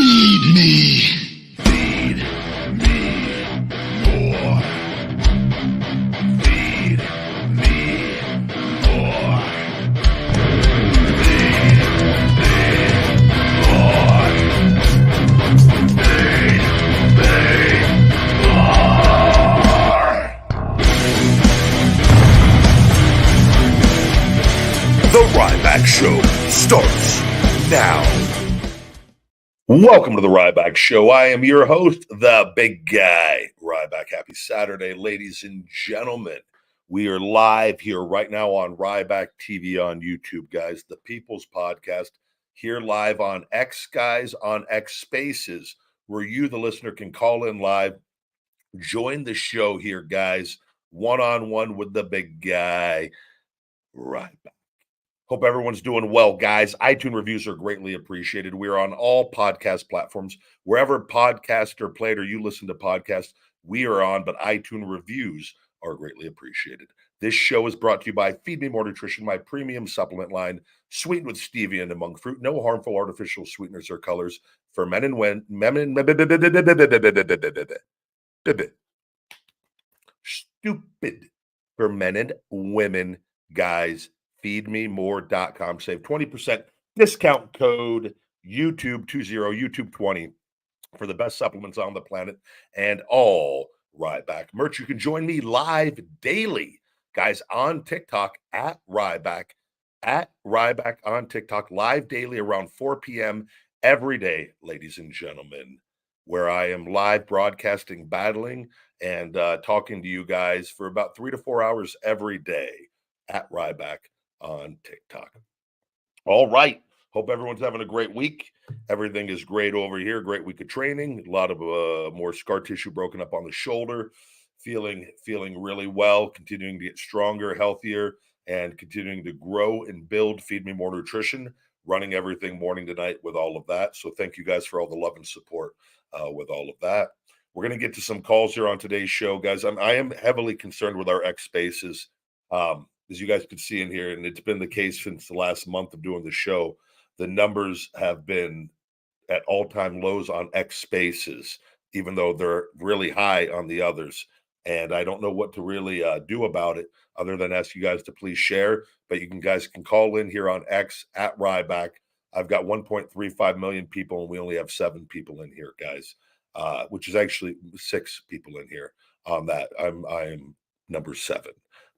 Feed me. Feed me more. Feed me more. Feed me more. Feed me more. The Ryback Show starts now. Welcome to the Ryback Show. I am your host, the big guy, Ryback. Happy Saturday, ladies and gentlemen. We are live here right now on Ryback TV on YouTube, guys. The People's Podcast here live on X, guys, on X Spaces, where you, the listener, can call in live. Join the show here, guys, one-on-one with the big guy, Ryback. Hope everyone's doing well, guys. iTunes reviews are greatly appreciated. We are on all podcast platforms. Wherever podcast or played or you listen to podcasts, we are on, but iTunes reviews are greatly appreciated. This show is brought to you by Feed Me More Nutrition, my premium supplement line, sweetened with stevia and monk fruit. No harmful artificial sweeteners or colors for men and women. Stupid for men and women, guys. Feedmemore.com. Save 20%. Discount code YouTube20, YouTube20 for the best supplements on the planet and all Ryback merch. You can join me live daily, guys, on TikTok at Ryback on TikTok, live daily around 4 p.m. every day, ladies and gentlemen, where I am live broadcasting, battling, and talking to you guys for about 3 to 4 hours every day at Ryback on TikTok. All right. Hope everyone's having a great week. Everything is great over here. Great week of training. A lot of more scar tissue broken up on the shoulder. Feeling really well. Continuing to get stronger, healthier, and continuing to grow and build. Feed Me More Nutrition. Running everything morning to night with all of that. So thank you guys for all the love and support with all of that. We're going to get to some calls here on today's show, guys. I am heavily concerned with our X Spaces. As you guys can see in here, and it's been the case since the last month of doing the show, the numbers have been at all-time lows on X Spaces, even though they're really high on the others. And I don't know what to really do about it other than ask you guys to please share. But guys can call in here on X at Ryback. I've got 1.35 million people, and we only have 7 people in here, guys, which is actually 6 people in here on that. I'm number 7.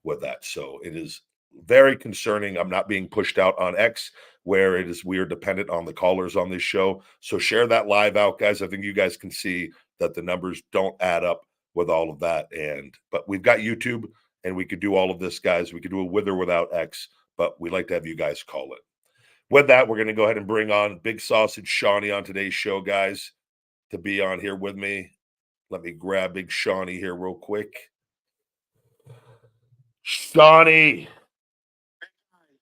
With that. So it is very concerning. I'm not being pushed out on X where we are dependent on the callers on this show. So share that live out, guys. I think you guys can see that the numbers don't add up with all of that. But we've got YouTube and we could do all of this, guys. We could do it with or without X, but we like to have you guys call it. With that, we're going to go ahead and bring on Big Sausage Shawnee on today's show, guys, to be on here with me. Let me grab Big Shawnee here real quick. Shawnee.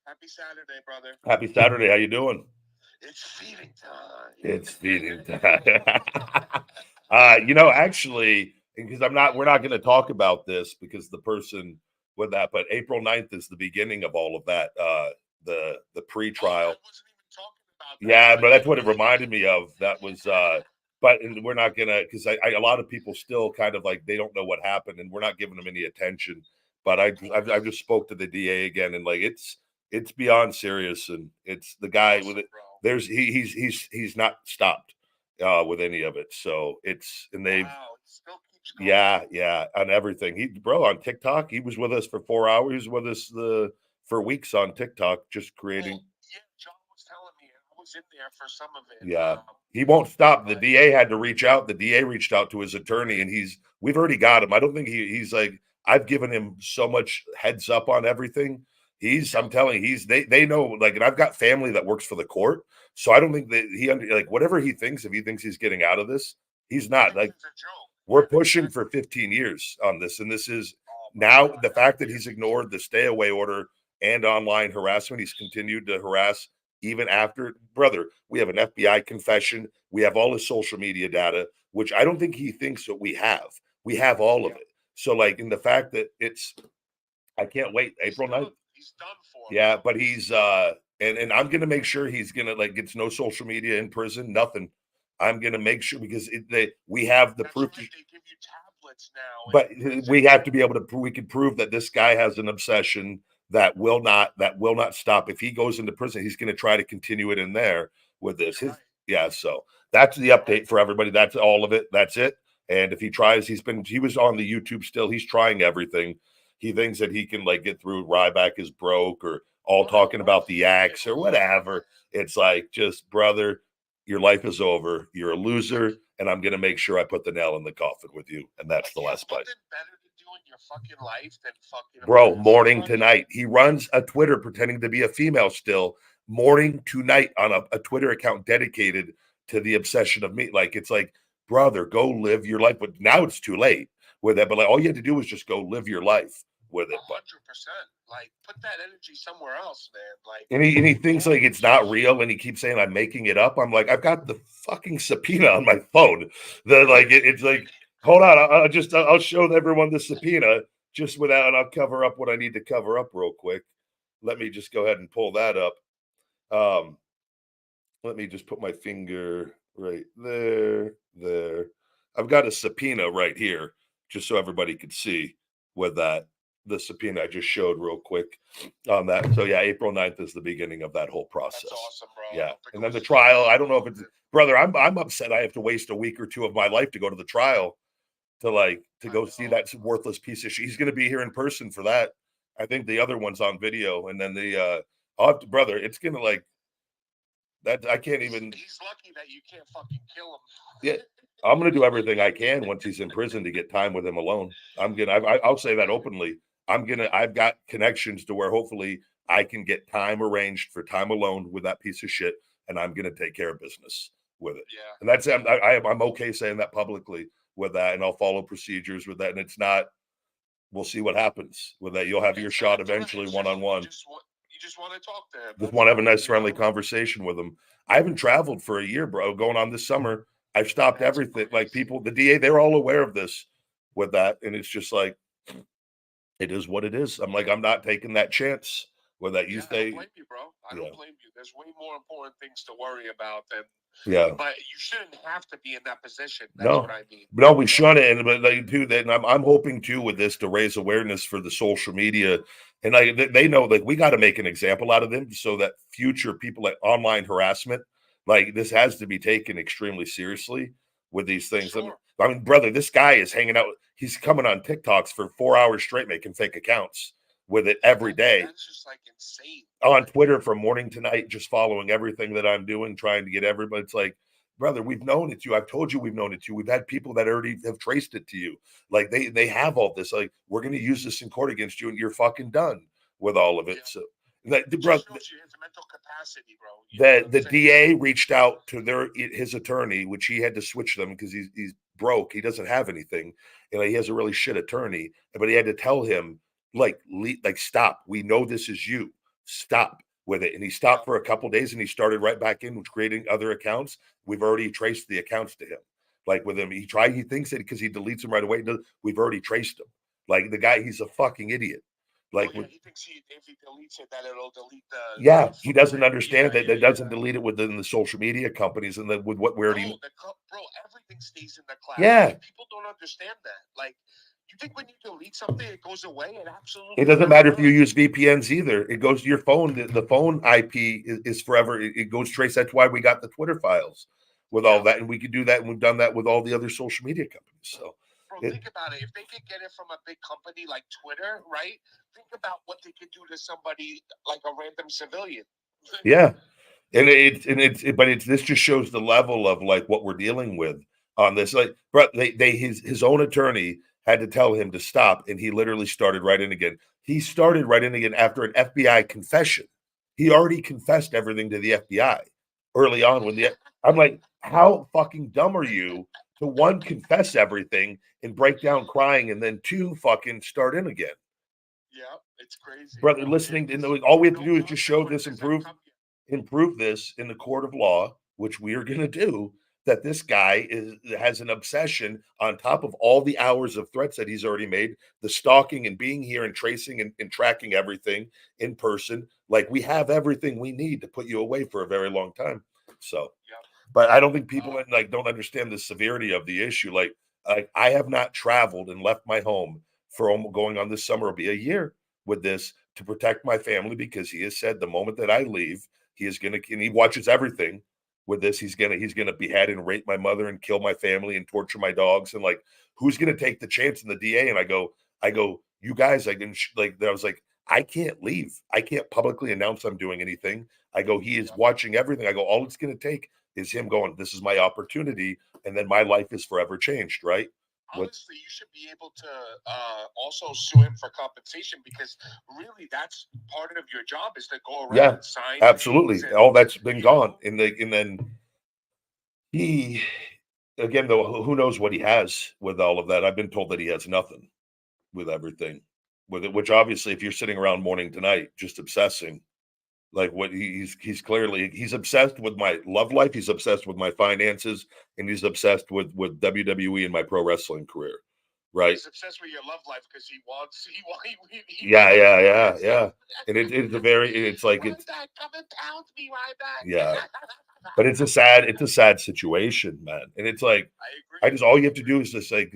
Happy Saturday, brother. Happy Saturday. How you doing? It's feeding time. It's feeding time. Actually, because we're not going to talk about this because the person with that, but April 9th is the beginning of all of that, the pre-trial. I wasn't even talking about that. Yeah, but that's what it reminded me of. That was, but we're not going to, because a lot of people still kind of like, they don't know what happened and we're not giving them any attention. But I just spoke to the DA again, and like it's beyond serious, and it's the guy with it. There's he's not stopped with any of it. So it's and they it still keeps going. yeah on everything. On TikTok he was with us for 4 hours. He was with us for weeks on TikTok, just creating. Well, yeah, John was telling me I was in there for some of it. Yeah, he won't stop. The DA had to reach out. The DA reached out to his attorney, and we've already got him. I don't think he's like. I've given him so much heads up on everything. I'm telling you, they know, like, and I've got family that works for the court. So I don't think that whatever he thinks, if he thinks he's getting out of this, he's not. Like, we're pushing for 15 years on this. And this is now the fact that he's ignored the stay away order and online harassment. He's continued to harass even after, brother, we have an FBI confession. We have all his social media data, which I don't think he thinks that we have. We have all of it. So, like, in the fact that I can't wait. April 9th. He's done for. Yeah, but he's, and I'm going to make sure he's going to, like, gets no social media in prison, nothing. I'm going to make sure because we have the proof. Right, they give you tablets now. But we have to be able to. We can prove that this guy has an obsession that will not stop. If he goes into prison, he's going to try to continue it in there with this. Yeah. So that's the update for everybody. That's all of it. That's it. And if he tries, he was on the YouTube still. He's trying everything. He thinks that he can like get through. Ryback is broke or all talking about the axe or whatever. It's like, just brother, your life is over. You're a loser, and I'm going to make sure I put the nail in the coffin with you. And that's the last bite. Better to do in your fucking life than fucking bro. Morning to night. He runs a Twitter pretending to be a female still, morning to night on a Twitter account dedicated to the obsession of me. Like, it's like, brother, go live your life. But now it's too late with that. But like, all you had to do was just go live your life with it. 100%. Like, put that energy somewhere else, man. Like, and he thinks like it's not real, and he keeps saying I'm making it up. I'm like, I've got the fucking subpoena on my phone. It's like, hold on, I'll show everyone the subpoena just without, and I'll cover up what I need to cover up real quick. Let me just go ahead and pull that up. Let me just put my finger right there. I've got a subpoena right here, just so everybody could see with that. The subpoena I just showed real quick on that. So yeah, April 9th is the beginning of that whole process. That's awesome, bro. Yeah. And then the trial, I don't know if it's, brother, I'm upset I have to waste a week or two of my life to go to the trial to go see that worthless piece of shit. He's going to be here in person for that. I think the other one's on video, and then I'll have to, brother, it's going to like that. I can't even. He's lucky that you can't fucking kill him. Yeah. I'm going to do everything I can once he's in prison to get time with him alone. I'll say that openly. I've got connections to where hopefully I can get time arranged for time alone with that piece of shit, and I'm going to take care of business with it. Yeah. And that's, I'm okay saying that publicly with that, and I'll follow procedures with that. And it's not, we'll see what happens with that. You'll have your shot eventually one-on-one. You just want to talk to him. Just want to have a nice friendly conversation with him. I haven't traveled for a year, bro, going on this summer. I've stopped everything. Like people, the DA, they're all aware of this with that. And it's just like, it is what it is. I'm like, I'm not taking that chance with that. You stay. I don't blame you, bro. I don't blame you. There's way more important things to worry about than. Yeah. But you shouldn't have to be in that position. That's No. what I mean. No, we shouldn't. But they do that. And I'm hoping too with this to raise awareness for the social media. And they know like we got to make an example out of them so that future people like online harassment, like this has to be taken extremely seriously with these things. Sure. I mean, brother, this guy is hanging out. He's coming on TikToks for 4 hours straight, making fake accounts with it every day. That's just like insane. On Twitter from morning to night, just following everything that I'm doing, trying to get everybody. It's like, brother, we've known it to you. I've told you we've known it to you. We've had people that already have traced it to you. Like they have all this. Like, we're going to use this in court against you, and you're fucking done with all of it. Yeah. So that, brother, shows you his mental capacity, bro. The DA reached out to his attorney, which he had to switch them because he's broke. He doesn't have anything, and he has a really shit attorney. But he had to tell him like stop. We know this is you. Stop with it. And he stopped for a couple of days, and he started right back in with creating other accounts. We've already traced the accounts to him. Like with him, he thinks that because he deletes them right away. We've already traced him. Like the guy, he's a fucking idiot. Like he thinks if he deletes it, that it'll delete the. Yeah, he doesn't understand that. That doesn't delete it within the social media companies, and then with what we're already. Bro, everything stays in the cloud. Yeah, people don't understand that. Like, you think when you delete something, it goes away? It absolutely. It doesn't matter if you use VPNs either. It goes to your phone. The phone IP is forever. It goes trace. That's why we got the Twitter files with all that, and we could do that, and we've done that with all the other social media companies. So. Bro, think about it. If they could get it from a big company like Twitter, right? Think about what they could do to somebody like a random civilian. Yeah, but this just shows the level of like what we're dealing with on this. Like, bro, his own attorney had to tell him to stop, and he literally started right in again. He started right in again after an FBI confession. He already confessed everything to the FBI early on I'm like, how fucking dumb are you? To one, confess everything and break down crying, and then two, fucking start in again. Yeah, it's crazy. Brother, listening to all we have to do is just show this, improve this in the court of law, which we are going to do, that this guy has an obsession on top of all the hours of threats that he's already made, the stalking and being here and tracing and tracking everything in person. Like, we have everything we need to put you away for a very long time. So. Yeah. But I don't think people like don't understand the severity of the issue. Like I have not traveled and left my home for going on this summer will be a year with this to protect my family because he has said the moment that I leave, he is gonna and he watches everything with this. He's gonna behead and rape my mother and kill my family and torture my dogs and like who's gonna take the chance in the DA? And I go, you guys, I can like I was like, I can't leave. I can't publicly announce I'm doing anything. I go, he is watching everything. I go, all it's gonna take is him going, this is my opportunity, and then my life is forever changed, right? Honestly, you should be able to also sue him for compensation because really that's part of your job is to go around and sign. Absolutely. All that's been gone. And then he again though, who knows what he has with all of that. I've been told that he has nothing with everything with it, which obviously if you're sitting around morning to night just obsessing, like what he's clearly he's obsessed with my love life, he's obsessed with my finances, and he's obsessed with WWE and my pro wrestling career. Right. He's obsessed with your love life because he wants Yeah. And it's a very it's like Ryback, it's come and pound me, Ryback. yeah. But it's a sad situation, man. And it's like I agree. I just all you have to do is just like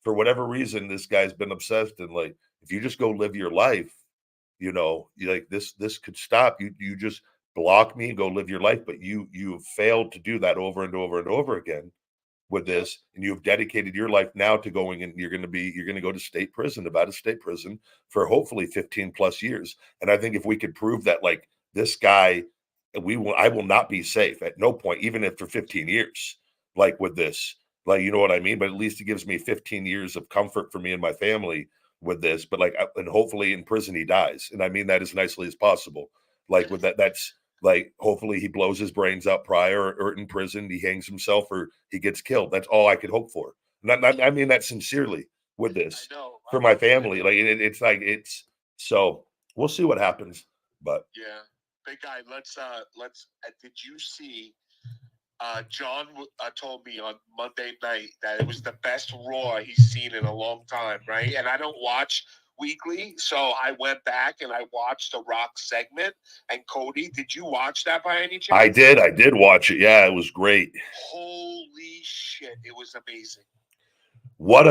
for whatever reason this guy's been obsessed and like if you just go live your life, you know, you like this could stop. You just block me and go live your life, but you've failed to do that over and over and over again with this, and you've dedicated your life now to going and you're going to go to state prison, about a state prison for hopefully 15 plus years. And I think if we could prove that like this guy, I will not be safe at no point, even if for 15 years, like with this, like, you know what I mean? But at least it gives me 15 years of comfort for me and my family with this, but like, and hopefully in prison he dies. And I mean that as nicely as possible. Like with that's like, hopefully he blows his brains out prior or in prison, he hangs himself or he gets killed. That's all I could hope for. I mean that sincerely with this for my family. Like it's like it's so we'll see what happens. But yeah, big guy. Let's. Did you see? John told me on Monday night that it was the best Raw he's seen in a long time, right? And I don't watch weekly, so I went back and I watched the Rock segment. And Cody, did you watch that by any chance? I did watch it. Yeah, it was great. Holy shit, it was amazing. What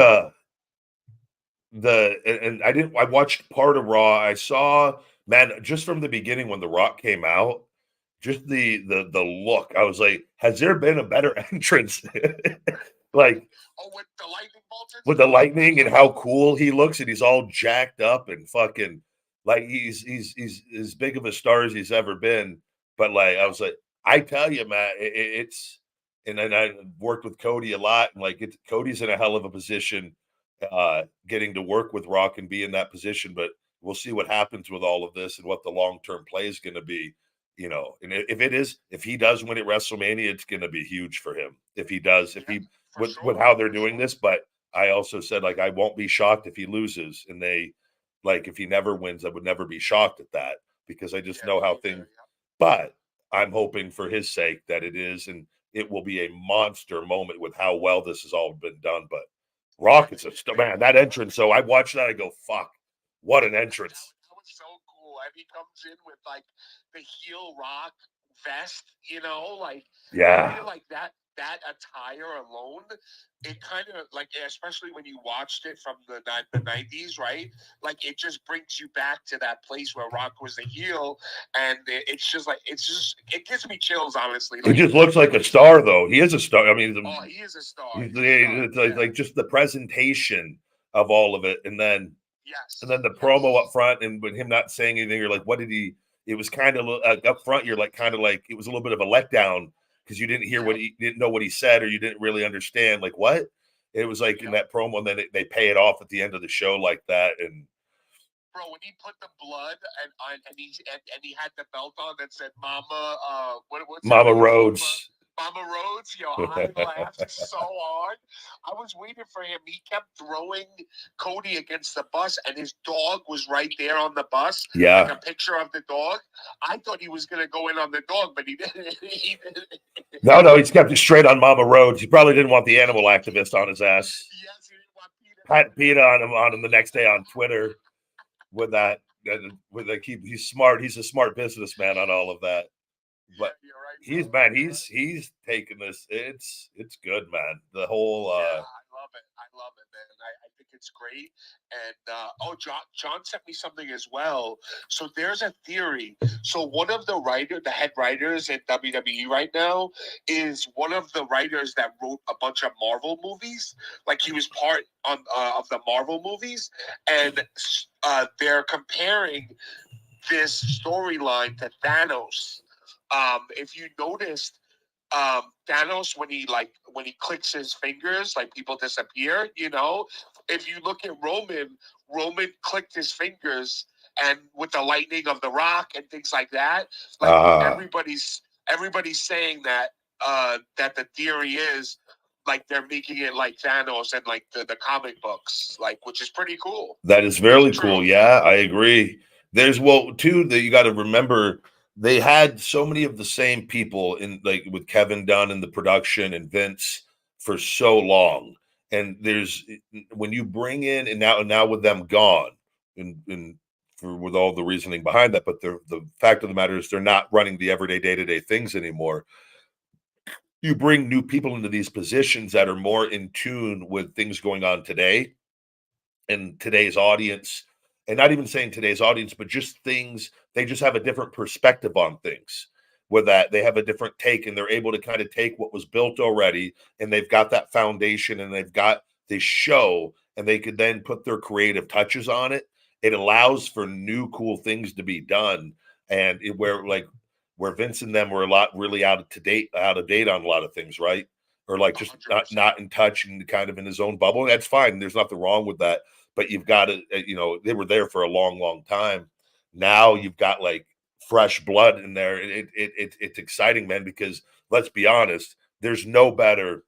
and I watched part of Raw. I saw, man, just from the beginning when The Rock came out, just the look. I was like, has there been a better entrance? Like with the lightning bolts, with the lightning and how cool he looks, and he's all jacked up and fucking like he's as big of a star as he's ever been. But like I was like, I tell you, man, it's and then I worked with Cody a lot, and like Cody's in a hell of a position, getting to work with Rock and be in that position. But we'll see what happens with all of this and what the long term play is going to be. You know, and if he does win at WrestleMania, it's going to be huge for him. If he does, if he with how they're doing this, but I also said like I won't be shocked if he loses, and they like if he never wins, I would never be shocked at that because I just know how things. But I'm hoping for his sake that it is, and it will be a monster moment with how well this has all been done. But Rock is a man, that entrance. So I watched that, I go, fuck, what an entrance. That was so cool. And he comes in with like the heel Rock vest, you know, like yeah, I feel like that attire alone, it kind of like, especially when you watched it from the 90s, right? Like it just brings you back to that place where Rock was the heel, and it's just like it gives me chills, honestly. Like, he just looks like a star, though. He is a star. I mean, he is a star. It's like just the presentation of all of it, and then the promo up front, and with him not saying anything, you're like, what did he? It was kind of up front. You're like, kind of like it was a little bit of a letdown because you didn't hear what he didn't know what he said, or you didn't really understand like what it was like in that promo. And then they pay it off at the end of the show like that. And bro, when he put the blood and he had the belt on that said "Mama," what's Mama Rhodes. Mama Rhodes, yo, I laughed so hard. I was waiting for him. He kept throwing Cody against the bus, and his dog was right there on the bus. Yeah. Like a picture of the dog. I thought he was going to go in on the dog, but he didn't. No, he's kept it straight on Mama Rhodes. He probably didn't want the animal activist on his ass. Yes, he didn't want PETA on him the next day on Twitter with that. With like he's smart. He's a smart businessman on all of that. But you're right, he's bro. man, You're he's taking this. It's good, man. The whole Yeah, I love it. I love it, man. I think it's great. And John sent me something as well. So there's a theory. So one of the head writers in WWE right now, is one of the writers that wrote a bunch of Marvel movies. Like he was part of the Marvel movies, and they're comparing this storyline to Thanos. If you noticed, Thanos, when he clicks his fingers, like people disappear. If you look at Roman clicked his fingers, and with the lightning of the Rock and things like that, like everybody's saying that that the theory is like they're making it like Thanos and like the comic books, like, which is pretty cool. that is It's very true. cool. Yeah, I agree. There's too that you got to remember. They had so many of the same people in, like with Kevin Dunn in the production and Vince for so long. And there's when you bring in, and now with them gone, and for with all the reasoning behind that, but the fact of the matter is they're not running the everyday day-to-day things anymore. You bring new people into these positions that are more in tune with things going on today and today's audience, and not even saying today's audience, but just things, they just have a different perspective on things, where that they have a different take, and they're able to kind of take what was built already, and they've got that foundation, and they've got this show, and they could then put their creative touches on it. It allows for new cool things to be done. And where Vince and them were a lot really out of date on a lot of things, right? Or like just not 100%. in touch and kind of in his own bubble. And that's fine. There's nothing wrong with that. But you've got to, they were there for a long, long time. Now you've got like fresh blood in there. It's exciting, man, because let's be honest, there's no better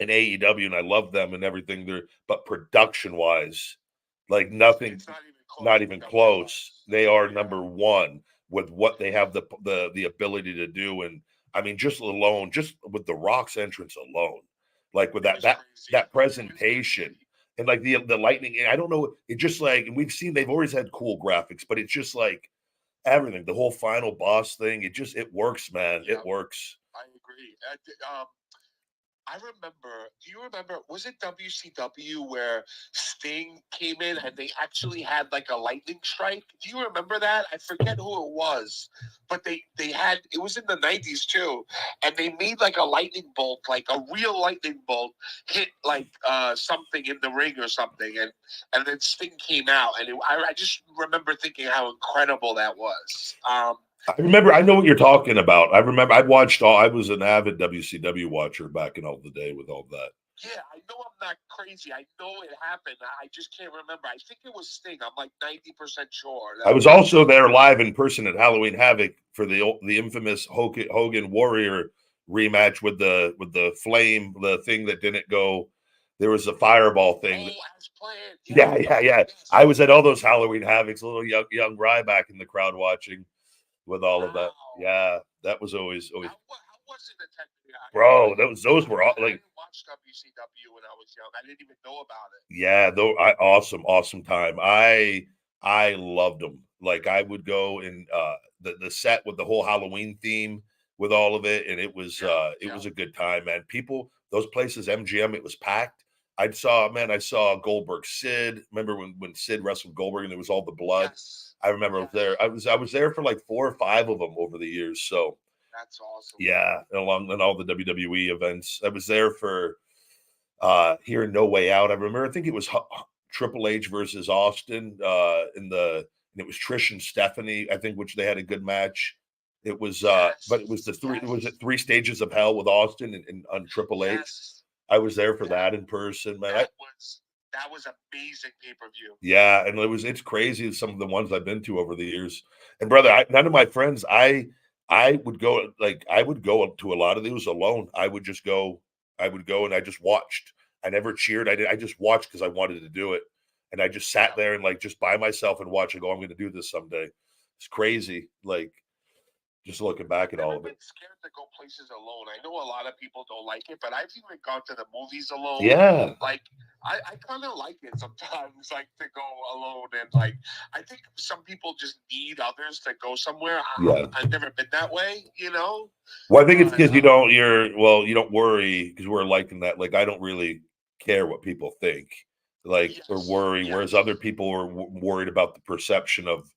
in AEW, and I love them and everything there, but production wise, like nothing, It's not even close not to even WWE. close. They are Yeah. number one with what they have the ability to do. And I mean, just with the Rock's entrance alone, like with It was crazy. that It was presentation, crazy. and like the lightning. And I don't know, it just like, and we've seen they've always had cool graphics, but it's just like everything, the whole final boss thing. It works, man. Yeah, It works. I agree. I remember. Do you remember? Was it WCW where Sting came in and they actually had like a lightning strike? Do you remember that? I forget who it was, but they had. It was in the '90s too, and they made like a lightning bolt, like a real lightning bolt, hit like something in the ring or something, and then Sting came out, and I just remember thinking how incredible that was. I remember. I know what you're talking about. I remember. I was an avid WCW watcher back in all the day with all that. Yeah, I know I'm not crazy. I know it happened. I just can't remember. I think it was Sting. I'm like 90% sure I that was it was also Sting. there live in person at Halloween Havoc for the infamous Hogan Warrior rematch with the flame, the thing that didn't go. There was a fireball thing. Oh, as planned. Yeah, Yes, yeah, yeah. yes. I was at all those Halloween Havocs, a little young Ryback in the crowd watching with all of that. Wow. Yeah, that was always How was it attending? bro. Those were all I like, didn't watch WCW when I was young. I didn't even know about it. yeah, though, awesome time. I loved them. Like I would go and the set with the whole Halloween theme with all of it, and Yeah, it yeah. was a good time, man. People, those places, MGM, it was packed. I saw Goldberg Sid. Remember when Sid wrestled Goldberg and there was all the blood? Yes. I remember I was there. Yes. I was there for like 4 or 5 of them over the years. So That's awesome. yeah, along and all the WWE events. I was there for here in No Way Out. I remember, I think it was Triple H versus Austin and it was Trish and Stephanie, I think, which they had a good match. It was but it was Yes. the three, it was Yes. it 3 stages of hell with Austin and on Triple H. Yes. I was there for That that in person, man. that was amazing pay-per-view. Yeah, and it's crazy some of the ones I've been to over the years. And brother, none of my friends, I would go to a lot of these alone. I would go and I just watched. I never cheered. I just watched because I wanted to do it. And I just sat Yeah. there and like just by myself and watch and go, I'm gonna do this someday. It's crazy. Like just looking back I've at never all of it. been scared to go places alone. I know a lot of people don't like it, but I've even gone to the movies alone. Yeah. Like I kind of like it sometimes, like to go alone, and like I think some people just need others to go somewhere. Yeah. I've never been that way, you know. Well, I think it's But because you don't worry because we're like in that. Like, I don't really care what people think, like, or yes, worry. Whereas other yes, people are worried about the perception of,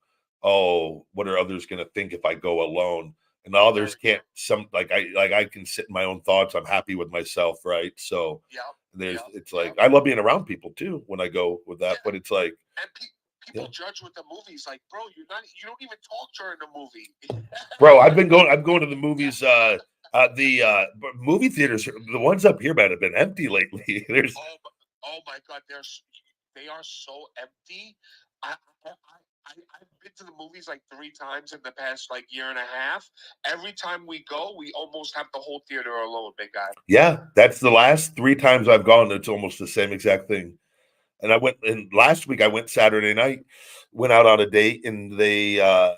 oh, what are others going to think if I go alone? And others very can't. true. Some like I can sit in my own thoughts. I'm happy with myself, right? So Yep, yep, it's like yep. I love being around people too when I go with that. Yeah, But it's like, and yeah, people judge with the movies, like, bro, you don't even talk during the movie. bro, I'm going to the movies. Movie theaters, the ones up here, man, have been empty lately. There's Oh my God, they are so empty. I've been to the movies like 3 times in the past like year and a half. Every time we go, we almost have the whole theater alone, big guy. Yeah, that's the last 3 times I've gone, it's almost the same exact thing. And I went and last week I went Saturday night, went out on a date, and the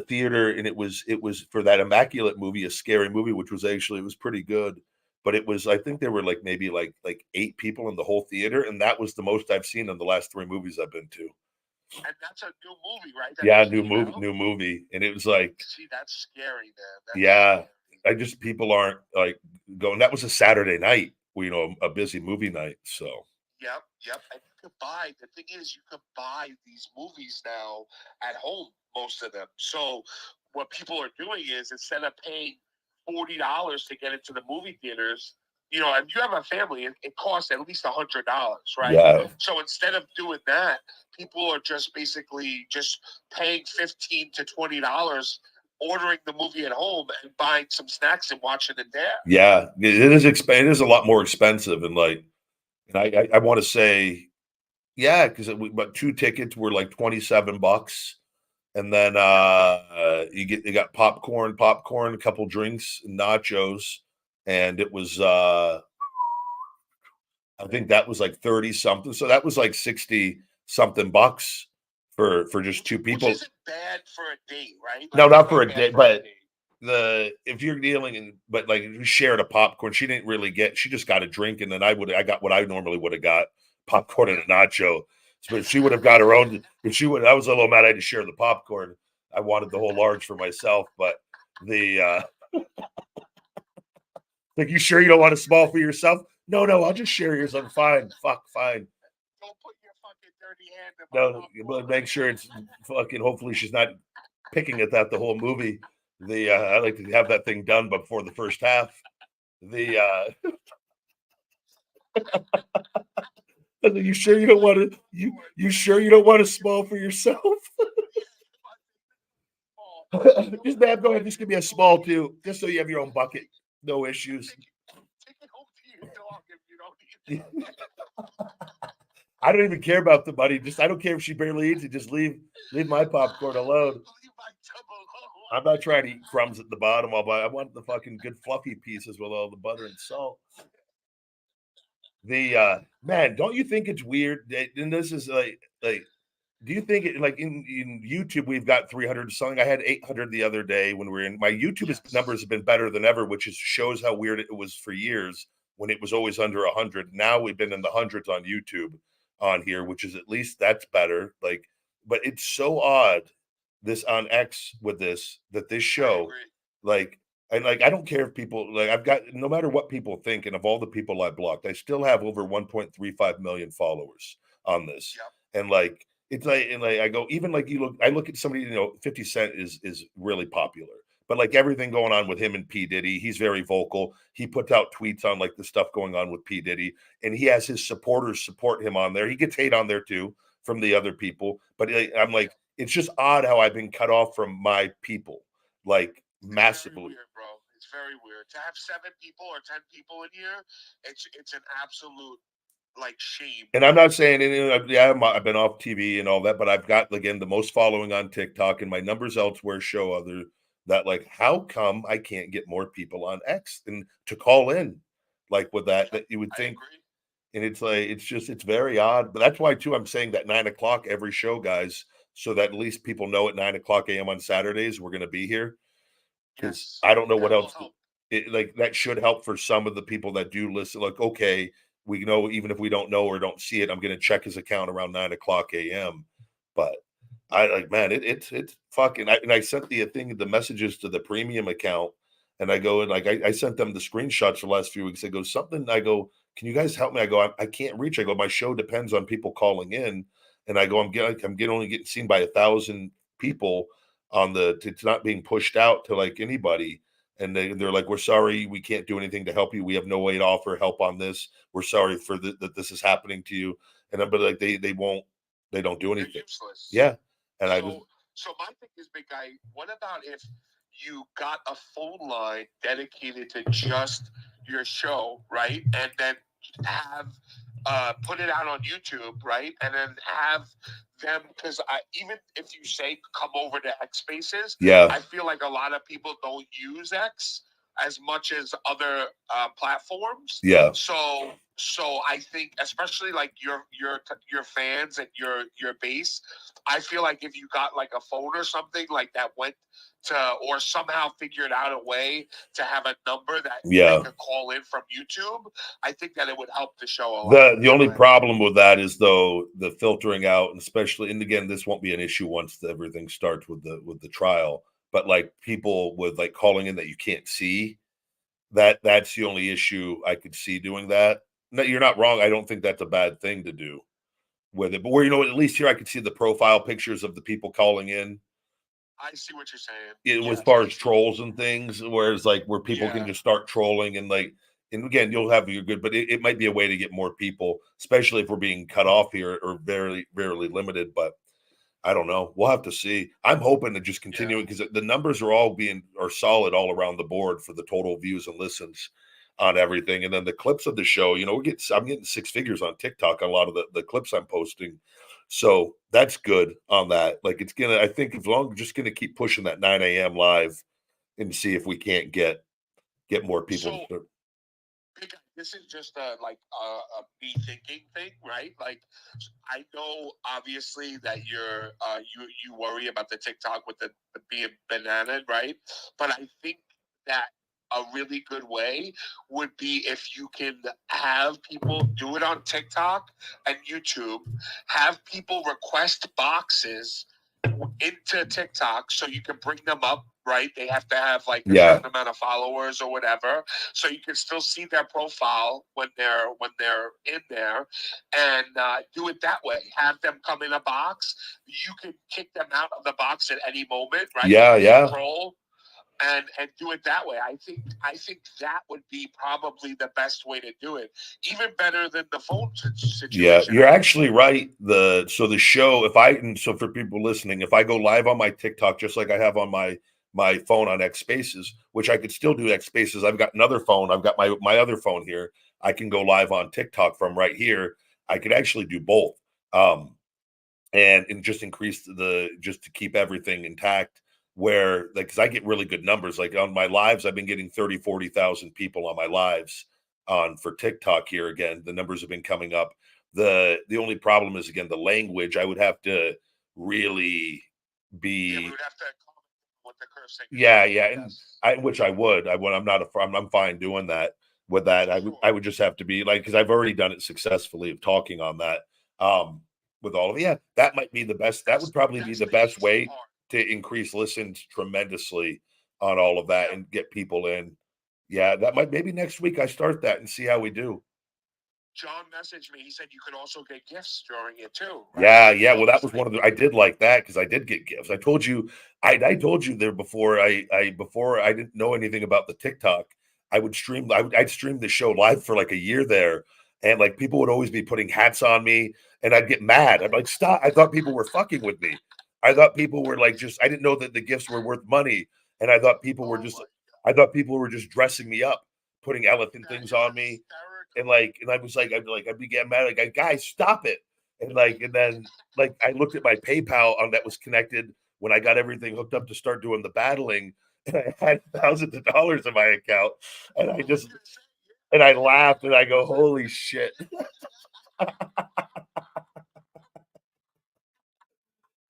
theater, and it was for that Immaculate movie, a scary movie, which was actually it was pretty good. But it was I think there were like maybe like 8 people in the whole theater, and that was the most I've seen in the last 3 movies I've been to. And that's a new movie, right? That Yeah, just came out. new movie. And it was like, See, that's scary, man. That's yeah, scary. I just people aren't like going. That was a Saturday night, a busy movie night. So Yep, yep. And you could buy, the thing is, you could buy these movies now at home, most of them. So what people are doing is instead of paying $40 to get into the movie theaters, if you have a family, it costs at least $100, right? yeah, So instead of doing that, people are just basically just paying $15 to $20, ordering the movie at home and buying some snacks and watching it there. yeah, it is it is a lot more expensive, and like, and I want to say, yeah, because but 2 tickets were like $27, and then Yep. you got popcorn, a couple drinks, and nachos, and it was I think that was like 30 something. So that was like 60 something bucks for just two Which people. isn't bad for a date, right? No, Like it's not for not a bad day, for a but date. if you're dealing in, but like we shared a popcorn, she didn't really get, she just got a drink, and then I got what I normally would have got, popcorn and a nacho. But if she would have got her own, if she would, I was a little mad I had to share the popcorn. I wanted the whole large for myself, but the like, you sure you don't want a small for yourself? No, I'll just share yours. I'm fine. Fuck, fine. Don't put your fucking dirty hand in my No, but popcorn. make sure it's fucking. Hopefully, she's not picking at that the whole movie. I like to have that thing done before the first half. The you sure you don't want to you sure you don't want a small for yourself? Just man, go ahead. Just give me a small too, just so you have your own bucket. No issues. Take it home to your dog if you don't eat it. I don't even care about the money. Just I don't care if she barely eats it. Just leave my popcorn alone. Leave my tub alone. I'm not trying to eat crumbs at the bottom. I want the fucking good fluffy pieces with all the butter and salt. The man, don't you think it's weird that, and this is like do you think it like in YouTube we've got 300 something? I had 800 the other day when we were in my YouTube Yes. numbers have been better than ever, which is shows how weird it was for years when it was always under 100. Now we've been in the hundreds on YouTube on here, which is at least that's better. Like, but it's so odd this on X with this that this I show, agree. like, and like I don't care if people like I've got no matter what people think, and of all the people I blocked, I still have over 1.35 million followers on this. Yep. And like it's like and like I go, even like I look at somebody, 50 Cent is really popular. But like everything going on with him and P. Diddy, he's very vocal. He puts out tweets on like the stuff going on with P. Diddy, and he has his supporters support him on there. He gets hate on there too from the other people. But I'm like, it's just odd how I've been cut off from my people, like It's very massively. weird, bro. It's very weird. To have 7 people or 10 people in here, it's an absolute like shame, And I'm bro. not saying, yeah, I've been off TV and all that, but I've got again the most following on TikTok, and my numbers elsewhere show other that like how come I can't get more people on X and to call in like with Yep. that you would I think, agree. and it's like it's very odd, but that's why too I'm saying that 9 o'clock every show, guys, so that at least people know at 9 o'clock a.m. on Saturdays we're going to be here because Yes. I don't know what That will else. help. Like that should help for some of the people that do listen. Like, okay, we know, even if we don't know or don't see it, I'm going to check his account around 9:00 a.m. But I like, man, it's fucking. I sent the messages to the premium account, and I go and like I sent them the screenshots the last few weeks. I go something. I go, can you guys help me? I go, I can't reach. I go, my show depends on people calling in, and I go, only getting seen by 1,000 people on it's not being pushed out to like anybody. And they're like, we're sorry, we can't do anything to help you. We have no way to offer help on this. We're sorry for that this is happening to you. And I'm but like they don't do They're anything. useless. Yeah. And I just So my thing is, big guy, what about if you got a phone line dedicated to just your show, right? And then have put it out on YouTube, right? And then have them, because even if you say come over to X Spaces, yeah. I feel like a lot of people don't use X as much as other platforms. Yeah. So I think, especially like your fans and your base, I feel like if you got like a phone or something like that went to, or somehow figured out a way to have a number that they could call in from YouTube, I think that it would help the show a lot. The only problem with that is though the filtering out, and especially, and again, this won't be an issue once everything starts with the trial. But like people with like calling in that you can't see, that's the only issue I could see doing that. No, you're not wrong. I don't think that's a bad thing to do with it. But where at least here I could see the profile pictures of the people calling in. I see what you're saying. As far as trolls and things, whereas like where people can just start trolling and like, and again, you'll have your good, but it might be a way to get more people, especially if we're being cut off here or very, very limited. But I don't know. We'll have to see. I'm hoping to just continue it because the numbers are solid all around the board for the total views and listens on everything. And then the clips of the show, I'm getting 6 figures on TikTok on a lot of the clips I'm posting. So that's good on that. Like I think as long just gonna keep pushing that 9 a.m. live and see if we can't get more people. So, this is just a me thinking thing, right? Like, I know obviously that you worry about the TikTok with the being banana, right? But I think that a really good way would be if you can have people do it on TikTok and YouTube, have people request boxes into TikTok so you can bring them up, right? They have to have like a certain amount of followers or whatever, so you can still see their profile when they're in there, and do it that way. Have them come in a box. You can kick them out of the box at any moment, right? Yeah. Control. And do it that way. I think that would be probably the best way to do it. Even better than the phone situation. Yeah, you're actually right. The show, so for people listening, if I go live on my TikTok, just like I have on my phone on X Spaces, which I could still do X Spaces. I've got another phone. I've got my other phone here. I can go live on TikTok from right here. I could actually do both. And just increase just to keep everything intact where like because I get really good numbers like on my lives I've been getting 30,000-40,000 people on my lives on for TikTok here. Again, the numbers have been coming up. The only problem is again the language. I would have to really be we would have to with the cursing. and which I would. I'm fine doing that with that. I would just have to be like because I've already done it successfully of talking on that. With all of that might be the best. That would probably be the best way to increase listens tremendously on all of that and get people in. Yeah, that might maybe next week I start that and see how we do. John messaged me. He said you could also get gifts during it too. Right? Yeah. Well, that was one of the. I did like that because I did get gifts. I told you, I told you there before. Before I didn't know anything about the TikTok. I would stream. I'd stream the show live for like a year there, and like people would always be putting hats on me, and I'd get mad. I'm like, stop! I thought people were fucking with me. I thought people were like just. I didn't know that the gifts were worth money, and I thought people were just. I thought people were just dressing me up, putting elephant things on me. And I was like, I'd be getting mad, like, guys, stop it. And then I looked at my PayPal that was connected when I got everything hooked up to start doing the battling, and I had thousands of dollars in my account, and I laughed and I go, holy shit.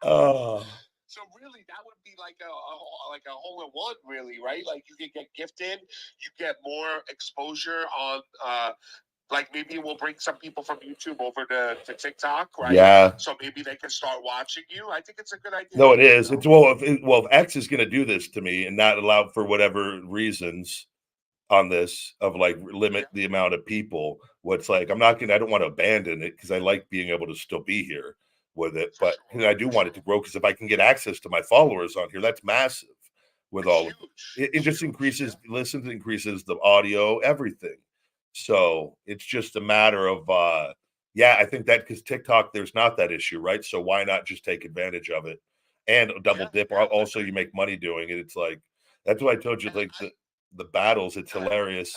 Oh. So really, that would be like a hole in one, really, right? Like you can get gifted, you get more exposure on Like maybe we'll bring some people from YouTube over to TikTok, right? Yeah. So maybe they can start watching you. I think it's a good idea. No, it is. It's if X is going to do this to me and not allow for whatever reasons on this of like limit the amount of people, what's like I don't want to abandon it because I like being able to still be here with it, but I do want it to grow because if I can get access to my followers on here, that's massive. With all of it just increases listens, increases the audio, everything. So it's just a matter of I think that because TikTok there's not that issue, right? So why not just take advantage of it and double dip? Also, you make money doing it. It's like that's what I told you. Like the battles, it's hilarious.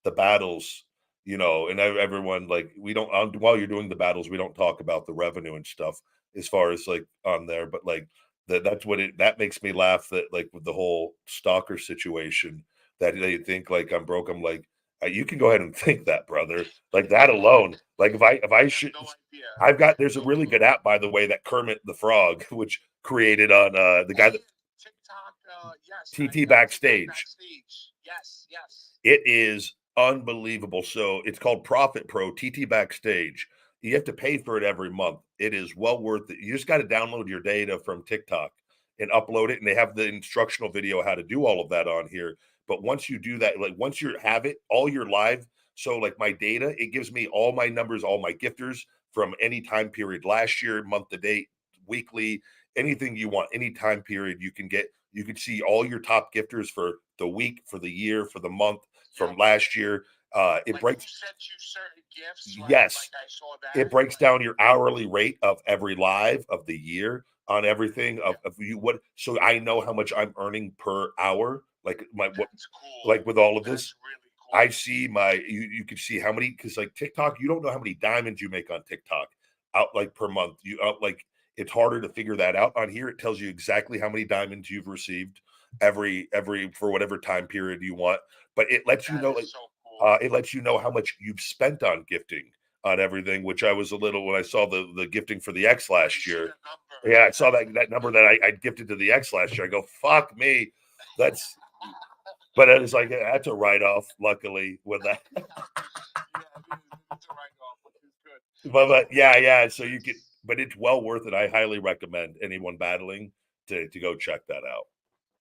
The battles, and everyone like we don't while you're doing the battles, we don't talk about the revenue and stuff as far as like on there, but like that makes me laugh that like with the whole stalker situation that they think like I'm broke. I'm like, you can go ahead and think that, brother. Like that alone. Like if I should, there's a really good app by the way that Kermit the Frog, which created on the guy that TikTok, yes. TT Backstage. Yes. It is unbelievable. So it's called Profit Pro TT Backstage. You have to pay for it every month. It is well worth it. You just got to download your data from TikTok and upload it. And they have the instructional video how to do all of that on here. But once you do that, like once you have it, all your live. So like my data, it gives me all my numbers, all my gifters from any time period last year, month to date, weekly, anything you want, any time period you can get. You can see all your top gifters for the week, for the year, for the month from last year. It breaks. Who sent you certain gifts? Right? Yes, like I saw that. It breaks down your hourly rate of every live of the year on everything of you what. So I know how much I'm earning per hour. Like cool. Like with all of this. Really cool. I see you can see how many because like TikTok, you don't know how many diamonds you make on TikTok out like per month. You like it's harder to figure that out on here. It tells you exactly how many diamonds you've received every for whatever time period you want, but it lets you know like so cool. It lets you know how much you've spent on gifting on everything, which I was a little when I saw the gifting for the X last year. Yeah, I saw that number that I gifted to the X last year. I go, fuck me. That's but it was like that's a write-off, luckily, with that. It's a write-off, which is good. But yeah. So you get but it's well worth it. I highly recommend anyone battling to go check that out.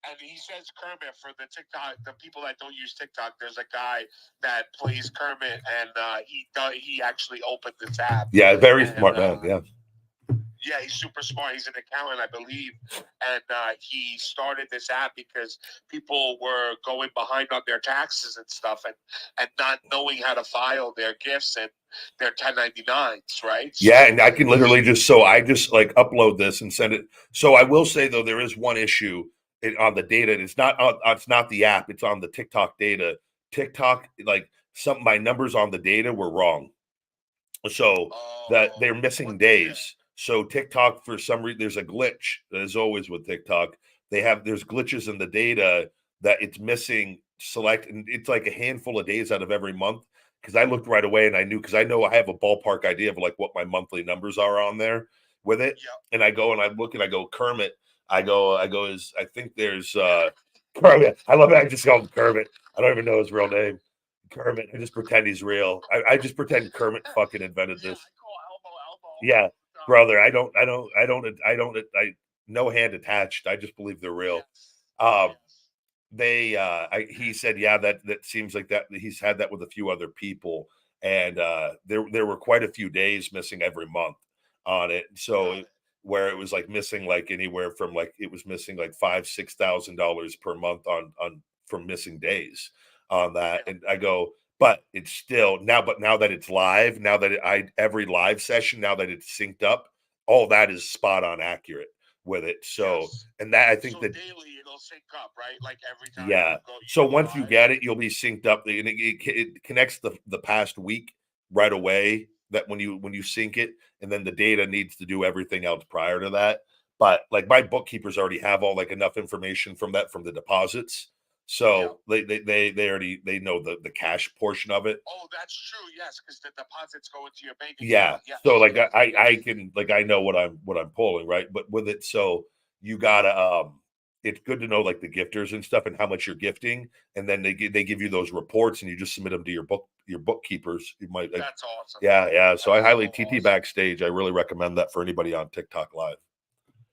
And he says Kermit for the TikTok. The people that don't use TikTok, there's a guy that plays Kermit, and he actually opened the tab. Yeah, very smart man. Yeah. Yeah, he's super smart. He's an accountant, I believe, and he started this app because people were going behind on their taxes and stuff, and not knowing how to file their gifts and their 1099s, right? Yeah, and I can literally I just like upload this and send it. So I will say though, there is one issue on the data. It's not the app. It's on the TikTok data. TikTok like my numbers on the data were wrong, so that they're missing days. So TikTok, for some reason, there's a glitch. As always with TikTok, there's glitches in the data that it's missing select, and it's like a handful of days out of every month. Because I looked right away and I knew because I know I have a ballpark idea of like what my monthly numbers are on there with it. Yep. And I go and I look and I go Kermit. I go is I think there's Kermit. I love it. I just call him Kermit. I don't even know his real name. Kermit. I just pretend he's real. I just pretend Kermit fucking invented this. Yeah, brother. I no hand attached. I just believe they're real. He said, yeah, that seems like that he's had that with a few other people, and there were quite a few days missing every month on it. So where it was like missing like anywhere from like it was missing like $5,000-6,000 per month on from missing days on that. And I go, but it's still but now that it's live, now that every live session, now that it's synced up, all that is spot on accurate with it. So and that I think that daily it'll sync up, right? Like every time. Yeah. So once you get it, you'll be synced up. And it connects the past week right away. That when you sync it, and then the data needs to do everything else prior to that. But like my bookkeepers already have all like enough information from the deposits. So they already know the cash portion of it. Oh, that's true. Yes, because the deposits go into your bank account. Yeah. Yes. So like I can like I know what I'm pulling, right? But with it, so you gotta it's good to know like the gifters and stuff and how much you're gifting, and then they give you those reports and you just submit them to your bookkeepers. You might like, That's awesome. yeah. So I highly so TT awesome. Backstage. I really recommend that for anybody on TikTok Live.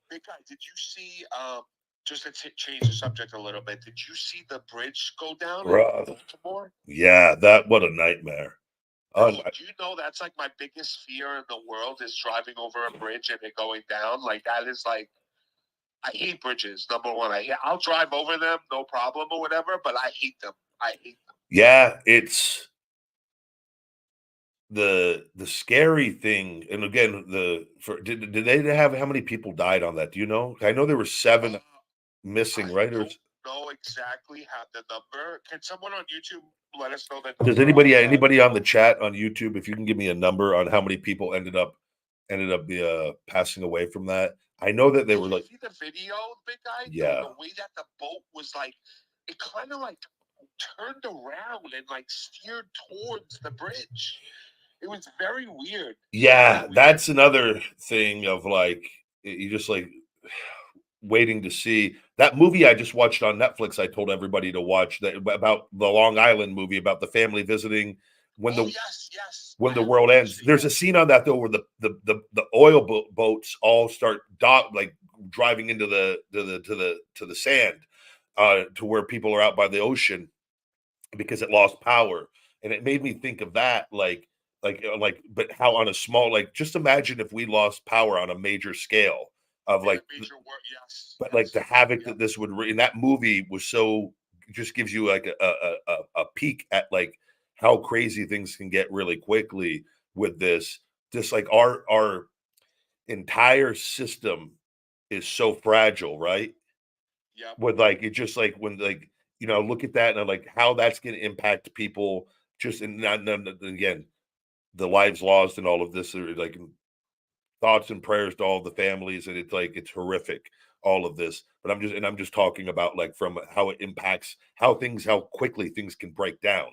Big guy, did you see? Just to change the subject a little bit, did you see the bridge go down in Baltimore? Yeah, what a nightmare. Do you know that's like my biggest fear in the world is driving over a bridge and it going down? Like that is like, I hate bridges. Number one, I'll drive over them, no problem or whatever, but I hate them. Yeah, it's the scary thing. And again, did they have how many people died on that? Do you know? I know there were 7 missing, right? I don't know exactly how the number. Can someone on YouTube let us know that? Does anybody on the chat on YouTube, if you can give me a number on how many people ended up passing away from that? I know that they were like, see the video, big guy. Yeah, the way that the boat was like, it kind of like turned around and like steered towards the bridge. It was very weird. Yeah, that's another thing of like you just like waiting to see that movie I just watched on Netflix. I told everybody to watch that about the Long Island movie about the family visiting when when the world ends. There's a scene on that though where the oil boats all start like driving into the sand to where people are out by the ocean because it lost power, and it made me think of that but how on a small, like, just imagine if we lost power on a major scale of like but like the havoc that this would in that movie was so just gives you like a peek at like how crazy things can get really quickly with this. Just like our entire system is so fragile, right? Yeah. With like it just like when like look at that and like how that's going to impact people just and not again the lives lost and all of this are like thoughts and prayers to all the families, and it's like it's horrific all of this, but I'm just talking about like from how it impacts how quickly things can break down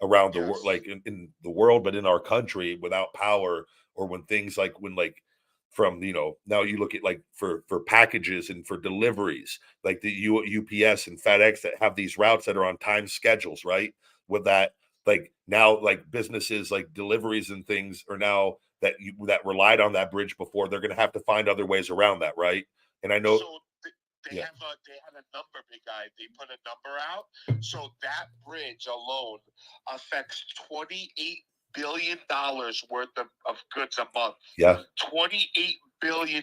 around the world, like in the world, but in our country without power, or when things like when like from now you look at like for packages and for deliveries like the UPS and FedEx that have these routes that are on time schedules, right? With that, like now like businesses like deliveries and things are now that relied on that bridge before, they're going to have to find other ways around that, right? And I know they had a number, big guy. They put a number out, so that bridge alone affects $28 billion worth of goods a month. Yeah, $28 billion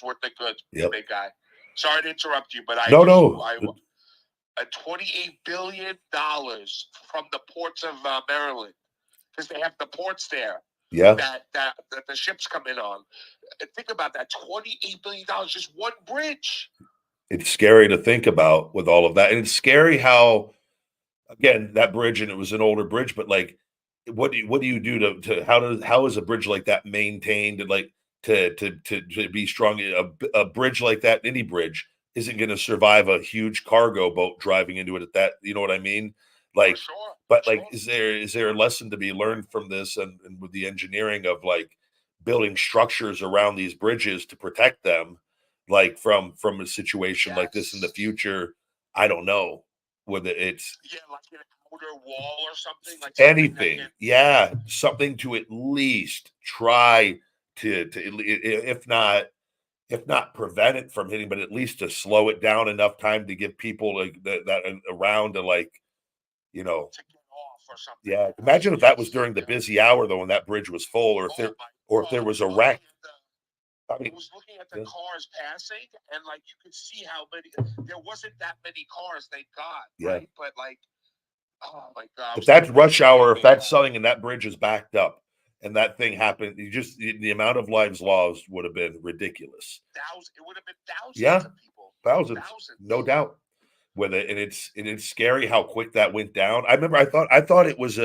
worth of goods, big guy. Sorry to interrupt you, but $28 billion from the ports of Maryland, because they have the ports there. Yeah, that the ships come in on. Think about that, $28 billion, just one bridge. It's scary to think about with all of that, and it's scary how, again, that bridge, and it was an older bridge, but like, what do you do to how is a bridge like that maintained, and like to be strong? A bridge like that, any bridge, isn't going to survive a huge cargo boat driving into it at that. You know what I mean? Like, but like, is there a lesson to be learned from this, and with the engineering of like building structures around these bridges to protect them, like from a situation like this in the future? I don't know whether it's like an outer wall or something, like anything, something to at least try to if not prevent it from hitting, but at least to slow it down enough time to give people like that around to like to get off or something. Yeah, imagine if that was during the busy hour though, when that bridge was full, or if there was a wreck. I was looking at the cars passing, and like you could see how many. There wasn't that many cars, thank God. Right? But like, oh my God! If that's rush hour, if that's something, and that bridge is backed up, and that thing happened, the amount of lives lost would have been ridiculous. It would have been thousands of people. Thousands, no doubt. With it, and it's scary how quick that went down. I remember I thought it was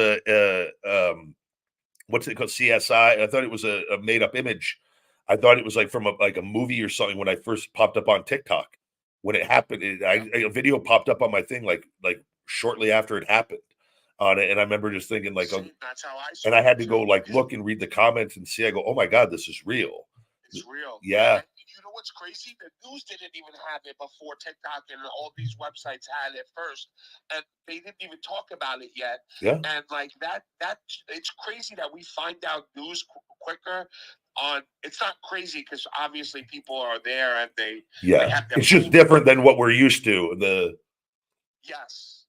what's it called, CSI. I thought it was a made up image. I thought it was like from a movie or something when I first popped up on TikTok. When it happened, a video popped up on my thing like shortly after it happened on it, and I remember just thinking like, that's how I saw and I had to go like look and read the comments and see. I go, oh my God, this is real. It's real. Yeah. you know what's crazy? The news didn't even have it before TikTok and all these websites had it first, and they didn't even talk about it yet. Yeah. And like that it's crazy that we find out news quicker. On it's not crazy because obviously people are there and they have their It's just phone. different than what we're used to. Yes.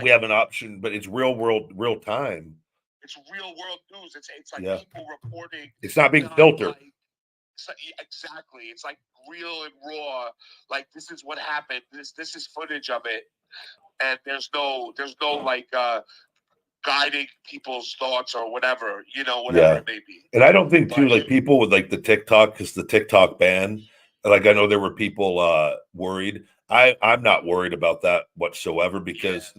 We have an option, but it's real world, real time. It's real world news. It's like Yeah. people reporting. It's not being filtered. Like, exactly. It's like real and raw. Like this is what happened. This is footage of it, and there's no like guiding people's thoughts or whatever, whatever it may be. And I don't think too, like people with like the TikTok, because the TikTok ban, like I know there were people worried. I'm not worried about that whatsoever because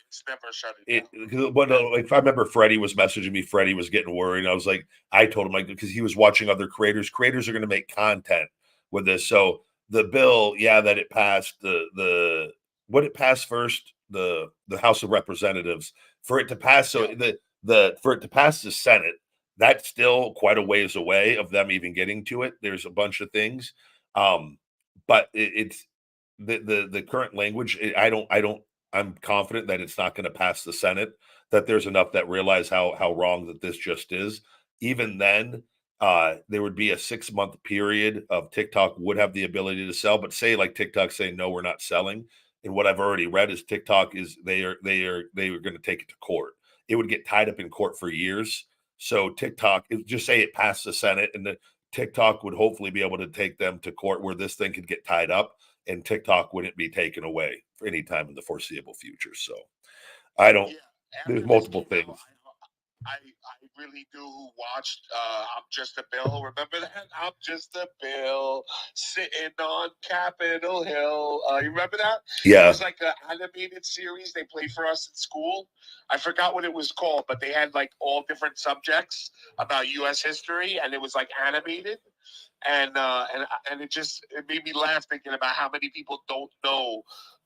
it's never shut it down. Like if I remember Freddie was messaging me, Freddie was getting worried. And I was like, I told him like because he was watching other creators. Creators are going to make content with this. So the bill, that it passed what it passed first, the House of Representatives for it to pass. So for it to pass the Senate, that's still quite a ways away of them even getting to it. There's a bunch of things, but it's the current language. I'm confident that it's not going to pass the Senate. That there's enough that realize how wrong that this just is. Even then, there would be a 6-month period of TikTok would have the ability to sell, but say like TikTok saying no, we're not selling. And what I've already read is TikTok is they were going to take it to court. It would get tied up in court for years. So TikTok, just say it passed the Senate, and the TikTok would hopefully be able to take them to court where this thing could get tied up, and TikTok wouldn't be taken away for any time in the foreseeable future. So I don't. There's multiple things. I really do watched I'm Just a Bill. Remember that? I'm Just a Bill sitting on Capitol Hill. You remember that? Yeah. It was like an animated series they played for us in school. I forgot what it was called, but they had like all different subjects about U.S. history, and it was like animated. And it made me laugh thinking about how many people don't know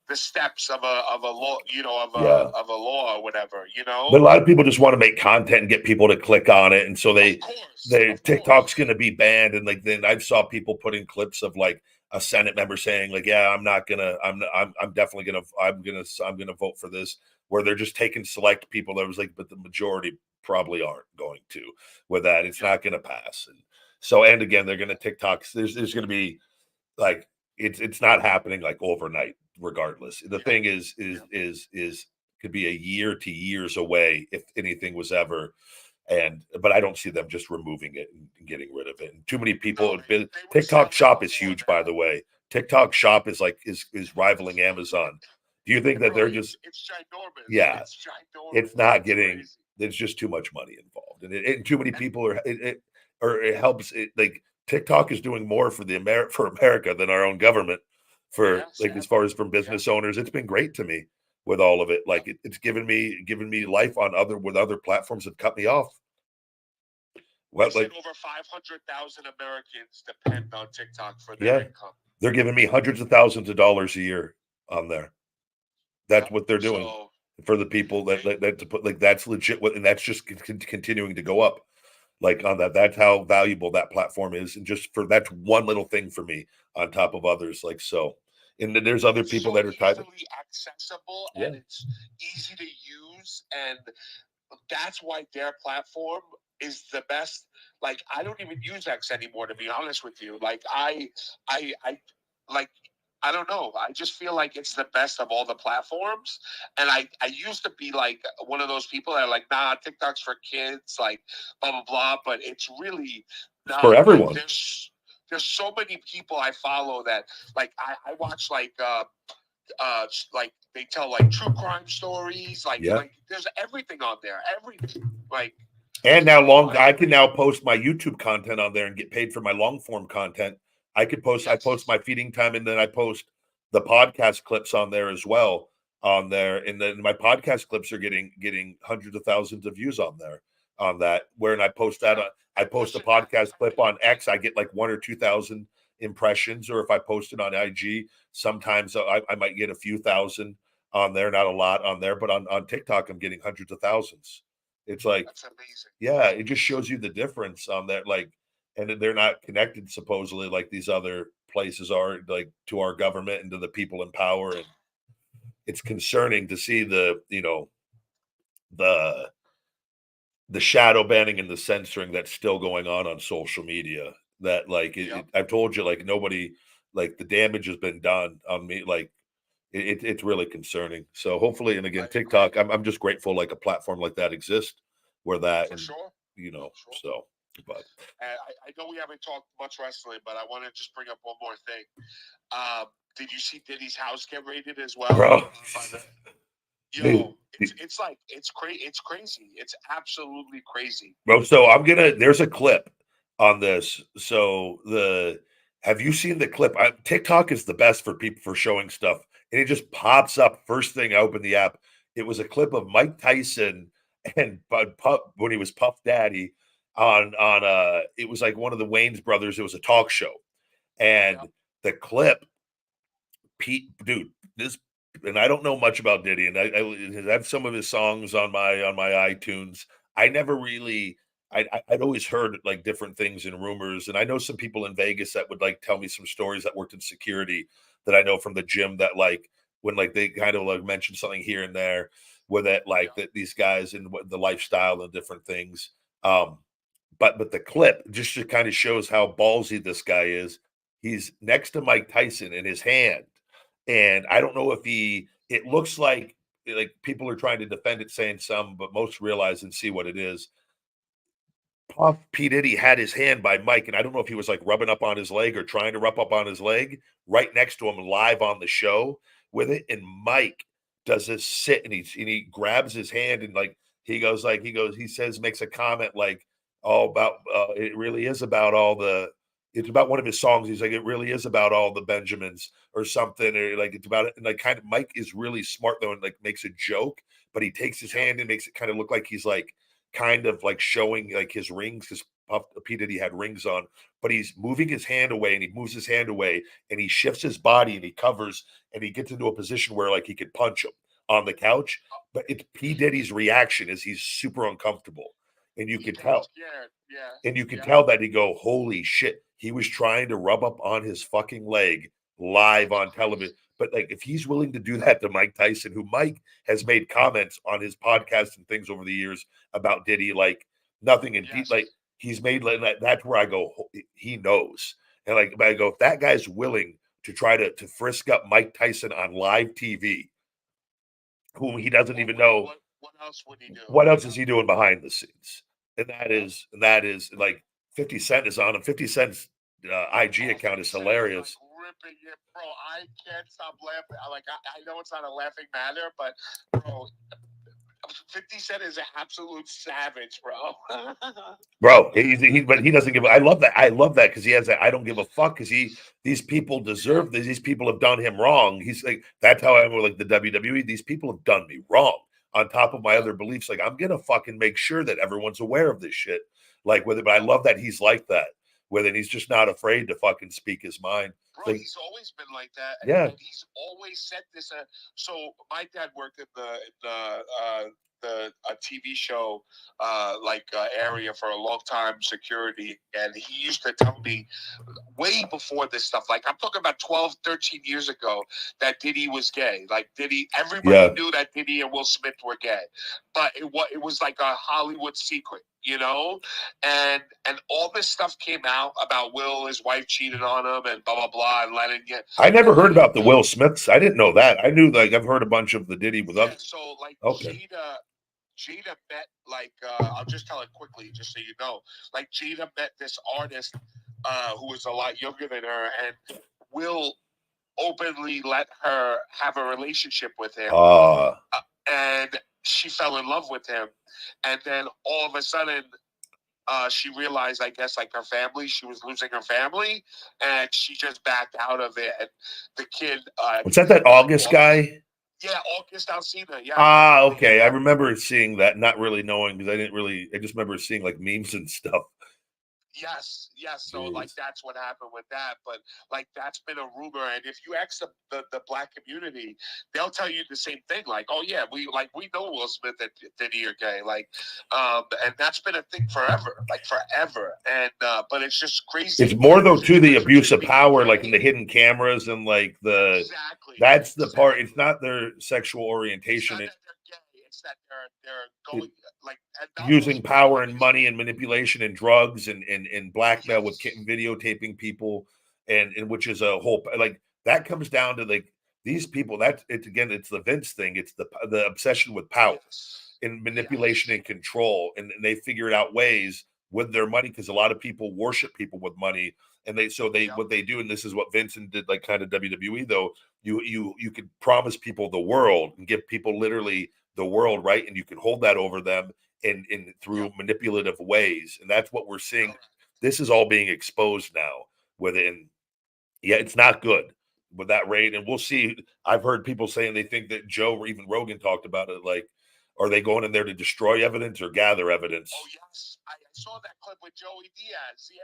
the steps of a law, of a law or whatever, But a lot of people just want to make content and get people to click on it, and so TikTok's going to be banned. And like then I saw people putting clips of like a Senate member saying like, "Yeah, I'm definitely gonna vote for this," where they're just taking select people. That was like, but the majority probably aren't going to. With that, it's not going to pass. And so, and again, they're going to TikTok. There's going to be like it's not happening like overnight. Regardless, the thing is could be a year to years away if anything was ever. But I don't see them just removing it and getting rid of it. And too many people. TikTok Shop is huge, by the way. TikTok Shop is like is rivaling Amazon. Do you think that they're just? It's ginormous. Yeah, it's ginormous. It's not getting. Crazy. There's just too much money involved, and too many people are. It helps. Like TikTok is doing more for for America than our own government. As far as from business owners, it's been great to me with all of it. Like it's given me life on other platforms that cut me off. Well, like over 500,000 Americans depend on TikTok for their income. They're giving me hundreds of thousands of dollars a year on there. That's what they're doing for the people that to put like that's legit. And that's just continuing to go up. Like on that's how valuable that platform is, and just for that's one little thing for me on top of others. Like so. And then there's other people that are easily accessible and it's easy to use, and that's why their platform is the best. Like I don't even use X anymore, to be honest with you. Like I don't know. I just feel like it's the best of all the platforms. And I used to be like one of those people that are like, nah, TikTok's for kids, like blah blah blah. But it's really for everyone. Like, there's so many people I follow that like I watch like they tell like true crime stories, like there's everything on there, everything. Like and now I can now post my YouTube content on there and get paid for my long form content. I post my feeding time, and then I post the podcast clips on there as well on there. And then my podcast clips are getting hundreds of thousands of views on there on that. Where I post that I post a podcast clip on X, I get like 1,000 or 2,000 impressions, or if I post it on IG, sometimes I might get a few thousand on there, not a lot on there, but on TikTok, I'm getting hundreds of thousands. It's like, that's amazing. Yeah, it just shows you the difference on that. Like, and they're not connected supposedly like these other places are, like to our government and to the people in power. And it's concerning to see the the shadow banning and the censoring that's still going on social media. That like I've told you, like nobody, like the damage has been done on me. Like it's really concerning. So hopefully, and again, TikTok, I'm just grateful like a platform like that exists where that, for and sure. so, but I know we haven't talked much wrestling, but I want to just bring up one more thing. Did you see Diddy's house get raided as well? bro, Yo, it's like it's crazy. It's absolutely crazy, bro. So there's a clip on this. So have you seen the clip? TikTok is the best for people for showing stuff, and it just pops up first thing I open the app. It was a clip of Mike Tyson and Bud Pup when he was Puff Daddy on it was like one of the Wayans brothers. It was a talk show, and the clip, Pete, dude, this, and I don't know much about Diddy, and I have some of his songs on my iTunes. I never really, I'd always heard like different things and rumors, and I know some people in Vegas that would like tell me some stories that worked in security that I know from the gym that like when like they kind of like mentioned something here and there, where that like that these guys and what the lifestyle and different things. But the clip just kind of shows how ballsy this guy is. He's next to Mike Tyson in his hand, and I don't know if it looks like people are trying to defend it, saying some, but most realize and see what it is. Puff P. Diddy had his hand by Mike, and I don't know if he was like rubbing up on his leg or trying to rub up on his leg right next to him live on the show with it. And Mike does this sit and he grabs his hand and like he says, makes a comment like, oh, about it really is about all the, it's about one of his songs. He's like, it really is about all the Benjamins or something, or like it's about it. And like kind of Mike is really smart though, and like makes a joke, but he takes his hand and makes it kind of look like he's like kind of like showing like his rings, because P. Diddy had rings on, but he's moving his hand away, and he moves his hand away and he shifts his body and he covers, and he gets into a position where like he could punch him on the couch. But it's P. Diddy's reaction is he's super uncomfortable. And you could tell. And you could tell that he go, holy shit. He was trying to rub up on his fucking leg live on television. But like, if he's willing to do that to Mike Tyson, who Mike has made comments on his podcast and things over the years about Diddy, like nothing in deep, like he's made like that. That's where I go, he knows. And like, I go, if that guy's willing to try to frisk up Mike Tyson on live TV, whom he doesn't even know. What else would he do? What else is he doing behind the scenes? And that is like 50 Cent is on him. 50 Cent's IG account is hilarious. Ripping it, bro. I can't stop laughing. Like I know it's not a laughing matter, but bro, 50 Cent is an absolute savage, bro. Bro, but he doesn't give. I love that. I love that because he has that. I don't give a fuck because these people deserve this. These people have done him wrong. He's like, that's how I am with like the WWE. These people have done me wrong. On top of my other beliefs, like I'm gonna fucking make sure that everyone's aware of this shit. Like with it, but I love that he's like that. Where then he's just not afraid to fucking speak his mind. Bro, Like, he's always been like that. And he's always said this. So my dad worked in the TV show area for a long time, security, and he used to tell me way before this stuff, like I'm talking about 12, 13 years ago, that Diddy was gay. Like everybody knew that Diddy and Will Smith were gay, but it was like a Hollywood secret, you know? And all this stuff came out about Will, his wife cheated on him, and blah blah blah, and letting it. I never heard about the Will Smiths. I didn't know that. I knew like I've heard a bunch of the Diddy with others. So like Jada met I'll just tell it quickly, just so you know. Like Jada met this artist who was a lot younger than her, and Will openly let her have a relationship with him. And she fell in love with him. And then all of a sudden, she realized, I guess, like her family, she was losing her family, and she just backed out of it. And the kid. Was that August guy? Yeah, August Alsina. Yeah. Okay. I remember seeing that, not really knowing because I just remember seeing like memes and stuff. Yes. So Jeez. like that's what happened with that. But like that's been a rumor, and if you ask the black community, they'll tell you the same thing. Like, oh yeah, we know Will Smith and Diddy are gay. Like, and that's been a thing forever, like forever. And but it's just crazy. It's more though to the abuse of Being power, gay. like in the hidden cameras and like the Exactly. that's the part. It's not their sexual orientation. It's not that they're gay. It's that they're going like and not using only power and because money and manipulation and drugs and blackmail with yes. videotaping people and which is a whole like that comes down to like these people that's it's again it's the Vince thing, it's the obsession with power Yes. and manipulation and control, and they figured out ways with their money because a lot of people worship people with money, and they Yep. what they do, and this is what Vincent did like kind of WWE though, you could promise people the world and give people literally the world, right, and you can hold that over them in through Yep. manipulative ways, and that's what we're seeing. Correct. This is all being exposed now within. Yeah, it's not good with that rate, and we'll see. I've heard people saying they think that Joe or even Rogan talked about it. Like, are they going in there to destroy evidence or gather evidence? Oh yes, I saw that clip with Joey Diaz. Yeah.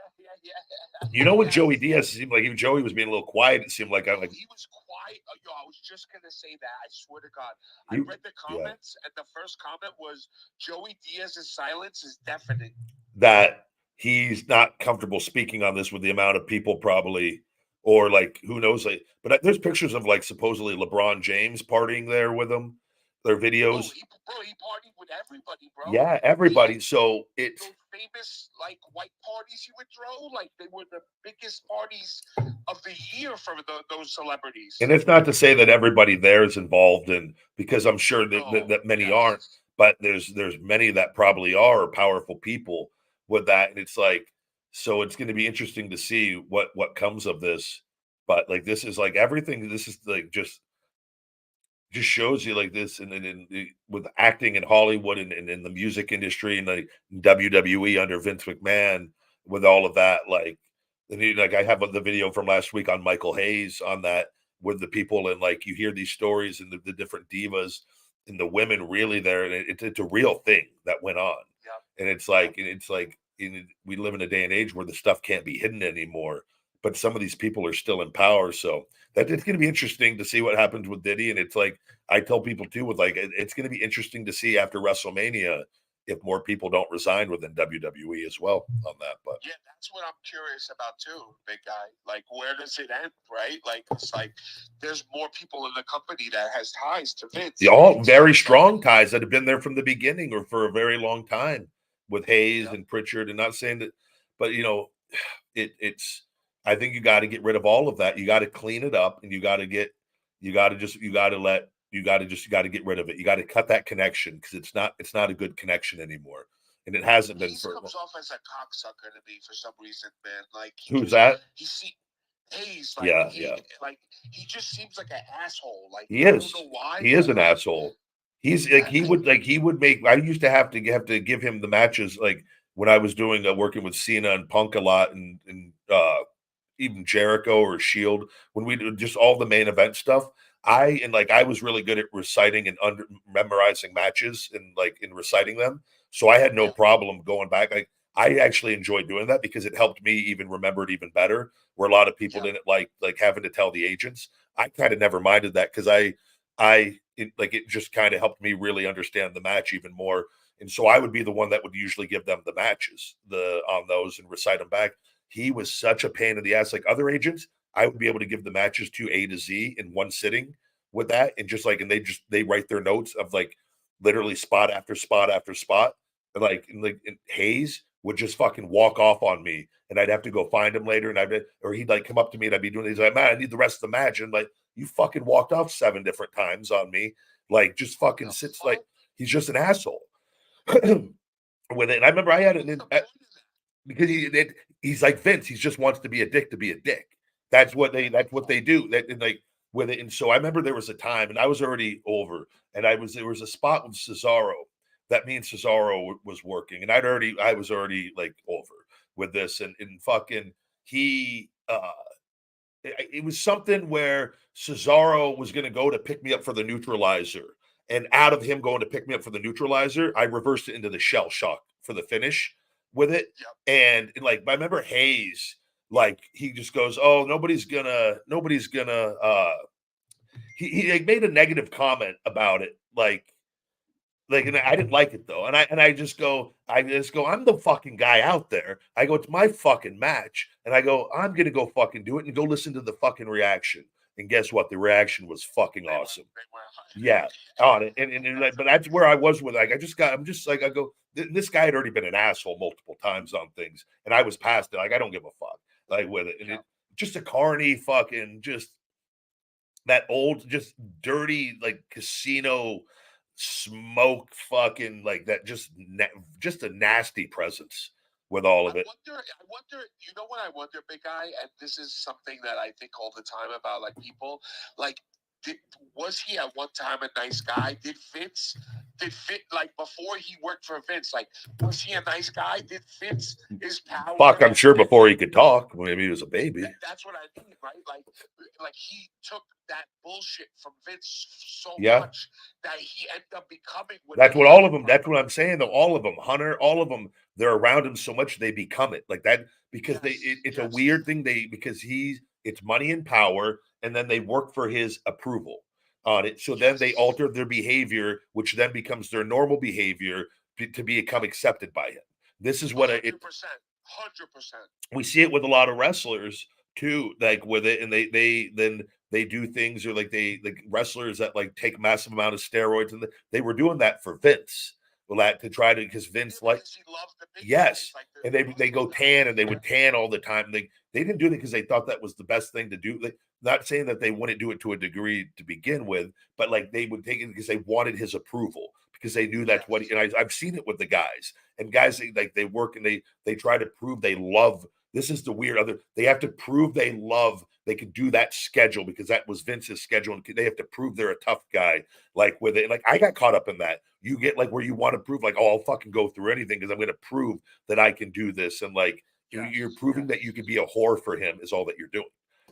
You know, with Joey Yes. Diaz, it seemed like even Joey was being a little quiet. It seemed like I No, like he was quiet. Yo, I was just gonna say that. I swear to God, I he, read the yeah, comments, and the first comment was Joey Diaz's silence is deafening. that he's not comfortable speaking on this with the amount of people probably, or like who knows, like. But there's pictures of like supposedly LeBron James partying there with him. Their Oh, videos, he partied with everybody, bro. yeah, He had everybody. So it's those famous like white parties he would throw. Like they were the biggest parties of the year for those celebrities. and it's not to say that everybody there is involved in because I'm sure No, that many aren't, yes. but there's many that probably are powerful people with that, and it's like so it's going to be interesting to see what comes of this. But like this is like everything. This is like just shows you like this and with acting in Hollywood and in the music industry and like WWE under Vince McMahon with all of that like and like I have the video from last week on Michael Hayes on that with the people and like you hear these stories and the different divas and the women really there and it's a real thing that went on Yep. and it's like we live in a day and age where the stuff can't be hidden anymore but some of these people are still in power so that it's going to be interesting to see what happens with Diddy and it's like I tell people too with like it's going to be interesting to see after WrestleMania if more people don't resign within WWE as well on that. But yeah, that's what I'm curious about too, big guy. Like, where does it end, right? Like, it's like there's more people in the company that has ties to Vince. all So very it's like, strong ties that have been there from the beginning or for a very long time with Hayes yeah, and Pritchard and not saying that, but you know, it's I think you got to get rid of all of that. You got to clean it up and you got to get rid of it. You got to cut that connection because it's not a good connection anymore. And it hasn't been Hayes for comes off as a cocksucker to me for some reason, man. Like who's that? he see Hayes Yeah, yeah. like he just seems like an asshole. Like He I don't is. know why, He is but an asshole. He's yeah, like he would make. I used to have to give him the matches like when I was doing working with Cena and Punk a lot and even Jericho or Shield when we did just all the main event stuff. I was really good at reciting and under memorizing matches and like in reciting them. So I had no yeah, problem going back. Like I actually enjoyed doing that because it helped me even remember it even better. Where a lot of people yeah, didn't like having to tell the agents. I kind of never minded that because it just kind of helped me really understand the match even more. And so I would be the one that would usually give them the matches the on those and recite them back. He was such a pain in the ass. Like other agents, I would be able to give the matches to A to Z in one sitting with that, and just like, and they write their notes of like literally spot after spot after spot, and Hayes would just fucking walk off on me, and I'd have to go find him later, and or he'd like come up to me, and I'd be doing. He's like, man, I need the rest of the match, and like you fucking walked off 7 different times on me, like just fucking the sits like fuck. he's just an asshole with it. And I remember I had What's it the point of that? because he's like Vince. He just wants to be a dick to be a dick. That's what they do. That and like with it. And so I remember there was a time, and I was already over, and there was a spot with Cesaro that me and Cesaro was working, and I was already like over with this, and fucking he it was something where Cesaro was going to go to pick me up for the neutralizer. And out of him going to pick me up for the neutralizer, I reversed it into the shell shock for the finish with it. And like, I remember Hayes, like he just goes, "Oh, nobody's gonna." He like, made a negative comment about it, like, and I didn't like it though. And I just go, I'm the fucking guy out there. I go, it's my fucking match. And I go, I'm gonna go fucking do it and go listen to the fucking reaction. And guess what? The reaction was fucking awesome. Yeah, on it. And like, but that's where I was with, like, I'm just like, I go, this guy had already been an asshole multiple times on things, and I was past it. Like, I don't give a fuck, like, with it. And it just a carny fucking, just that old, just dirty, like, casino smoke, fucking, like, that, just a nasty presence with all of it. I wonder, you know what I wonder, big guy, and this is something that I think all the time about, like, people, like, was he at one time a nice guy? Did Vince, like, before he worked for Vince, like, was he a nice guy? Did Vince, his power? Fuck, I'm sure before he could talk, maybe he was a baby. That's what I mean, right? Like he took that bullshit from Vince so Yeah. much that he ended up becoming. That's what all of them. That's what I'm saying. Though all of them, Hunter, all of them, they're around him so much they become it, like that, because it's a weird thing. Because it's money and power, and then they work for his approval on it. So then they alter their behavior, which then becomes their normal behavior to become accepted by him. This is what 100%. We see it with a lot of wrestlers too, like with it, and they do things, or like wrestlers that like take massive amount of steroids, and they were doing that for Vince. Well, that to try to, because Vince, like, yes, and they go tan, and they would tan all the time. They didn't do it because they thought that was the best thing to do. Like, not saying that they wouldn't do it to a degree to begin with, but like they would take it because they wanted his approval, because they knew that's what. And I've seen it with the guys, and guys, they work, and they try to prove they love. This is the weird other. They have to prove they love. They can do that schedule because that was Vince's schedule, and they have to prove they're a tough guy. Like with it, like I got caught up in that. You get like where you want to prove, like, oh, I'll fucking go through anything because I'm going to prove that I can do this, and like you're proving that you can be a whore for him is all that you're doing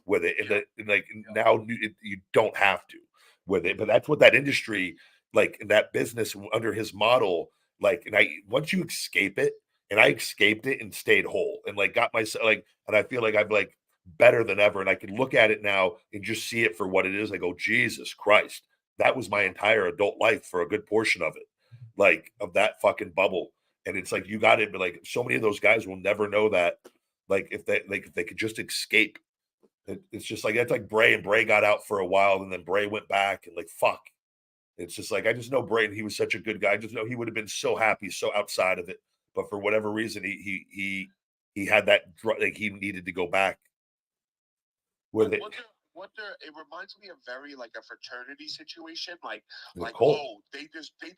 with it. And like now you don't have to with it, but that's what that industry, like in that business under his model, like, and once you escape it. And I escaped it and stayed whole, and like got myself, like, and I feel like I'm like better than ever. And I can look at it now and just see it for what it is. I go, Jesus Christ, that was my entire adult life for a good portion of it, like of that fucking bubble. And it's like, you got it, but like so many of those guys will never know that. Like if they could just escape, it's just like, that's like Bray, and Bray got out for a while, and then Bray went back, and like, fuck. It's just like, I just know Bray, and he was such a good guy. I just know he would have been so happy, so outside of it. But for whatever reason, he had that, like, he needed to go back with it. It reminds me of very like a fraternity situation, like cool. Oh, they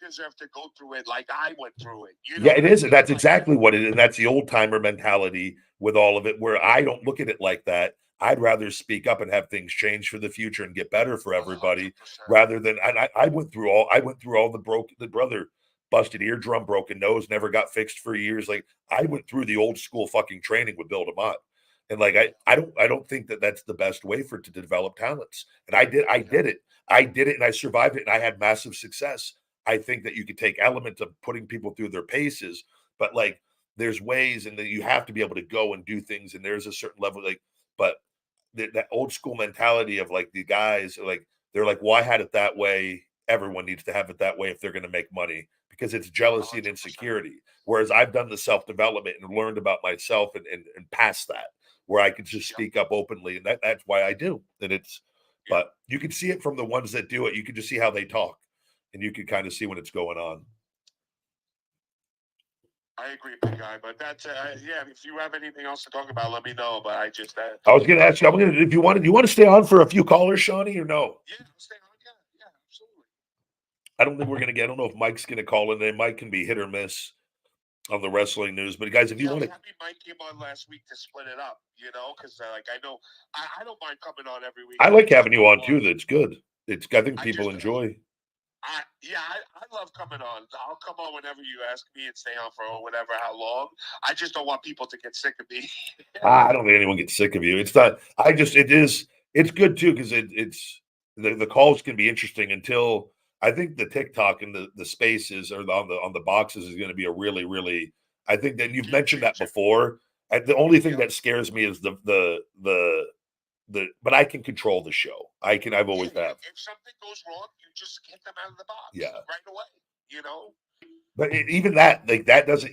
deserve to go through it like I went through it. You know, yeah, it is. And that's exactly what it is. And that's the old timer mentality with all of it, where I don't look at it like that. I'd rather speak up and have things change for the future and get better for everybody, 100%. Rather than, and I went through all the brother busted eardrum, broken nose, never got fixed for years. Like, I went through the old school fucking training with Bill DeMott. And like, I don't think that that's the best way to develop talents. And I did it. And I survived it, and I had massive success. I think that you could take elements of putting people through their paces, but like, there's ways, and that you have to be able to go and do things. And there's a certain level, like, but that old school mentality of like, the guys, like, they're like, well, I had it that way. Everyone needs to have it that way if they're going to make money, because it's jealousy 100%. And insecurity. Whereas I've done the self-development and learned about myself and past that, where I could just speak up openly. And that's why I do. And it's, but you can see it from the ones that do it. You can just see how they talk, and you can kind of see when it's going on. I agree, big guy. But that's if you have anything else to talk about, let me know. But I was going to ask you. If you want to stay on for a few callers, Shawnee, or no? Yeah, I'll stay on. Yeah, absolutely. I don't think we're going to get. I don't know if Mike's going to call in. Mike can be hit or miss on the wrestling news. But guys, if you want to, happy Mike came on last week to split it up. You know, because like I know I don't mind coming on every week. I like having you on too. That's good. I think people enjoy. I love coming on. I'll come on whenever you ask me and stay on for whatever, how long. I just don't want people to get sick of me. I don't think anyone gets sick of you. It's not. It's good too, because it's the calls can be interesting until I think the TikTok and the spaces or on the boxes is going to be a really, really. I think that you've mentioned that before. The only thing that scares me is but I can control the show. I've always have. If something goes wrong, you just get them out of the box right away, you know? But even that, like that doesn't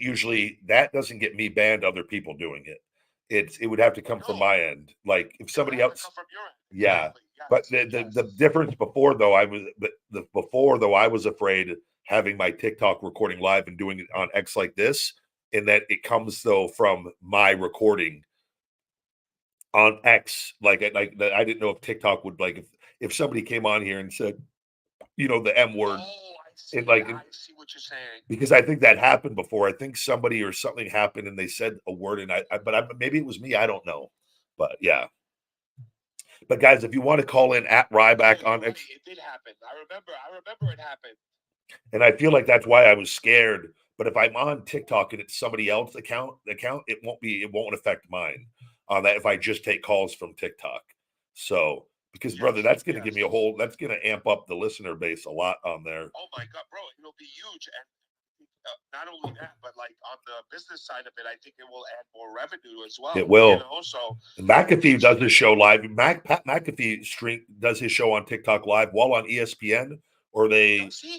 get me banned. Other people doing it. It would have to come from my end. Like if somebody else, come from your end. yeah. Exactly. Yes. But the difference before though, I was afraid having my TikTok recording live and doing it on X like this, and that it comes though from my recording on X. Like I didn't know if TikTok would like if somebody came on here and said, the M word. I see what you're saying. Because I think that happened before. I think somebody or something happened and they said a word, and maybe it was me. I don't know, but yeah. But guys, if you want to call in at Ryback on X, it did happen. I remember it happened. And I feel like that's why I was scared. But if I'm on TikTok and it's somebody else's account, it won't affect mine. That if I just take calls from TikTok. So because brother, that's going to give me that's going to amp up the listener base a lot on there. Oh my God, bro, it'll be huge. And not only that, but like on the business side of it, I think it will add more revenue as well. It will. So McAfee does his show live. Pat McAfee does his show on TikTok live while on ESPN, or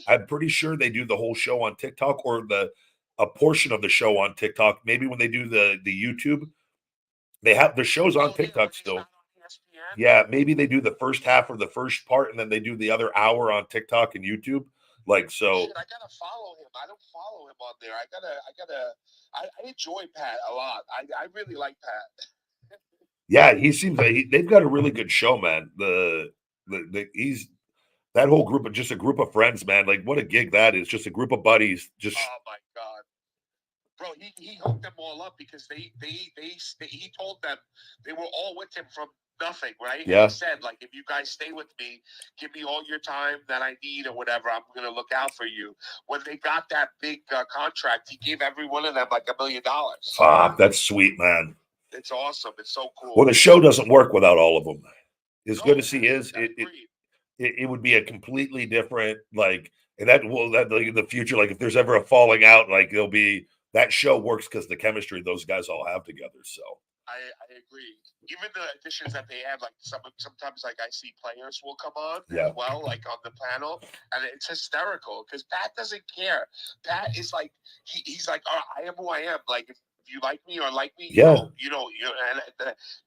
I'm pretty sure they do the whole show on TikTok or a portion of the show on TikTok. Maybe when they do the YouTube, they have the shows on TikTok still. Yeah, maybe they do the first half or the first part, and then they do the other hour on TikTok and YouTube. Like so, I gotta follow him. I don't follow him on there. I enjoy Pat a lot. I really like Pat. Yeah, he seems like they've got a really good show, man. He's that whole group of just a group of friends, man. Like what a gig that is! Just a group of buddies. Just my God, bro. He hooked them all up because he told them they were all with him from nothing, right? Yeah. And he said, like, if you guys stay with me, give me all your time that I need or whatever, I'm going to look out for you. When they got that big contract, he gave every one of them like $1 million. Fuck, that's sweet, man. It's awesome. It's so cool. Well, the show doesn't work without all of them. As good as he is, it would be a completely different, like, and that like in the future, like if there's ever a falling out, like there'll be that show works because the chemistry those guys all have together. So I agree. Even the additions that they have, like sometimes like I see players will come on as well, like on the panel, and it's hysterical because Pat doesn't care. Pat is like he's like, oh, I am who I am. Like if you like me or like me, and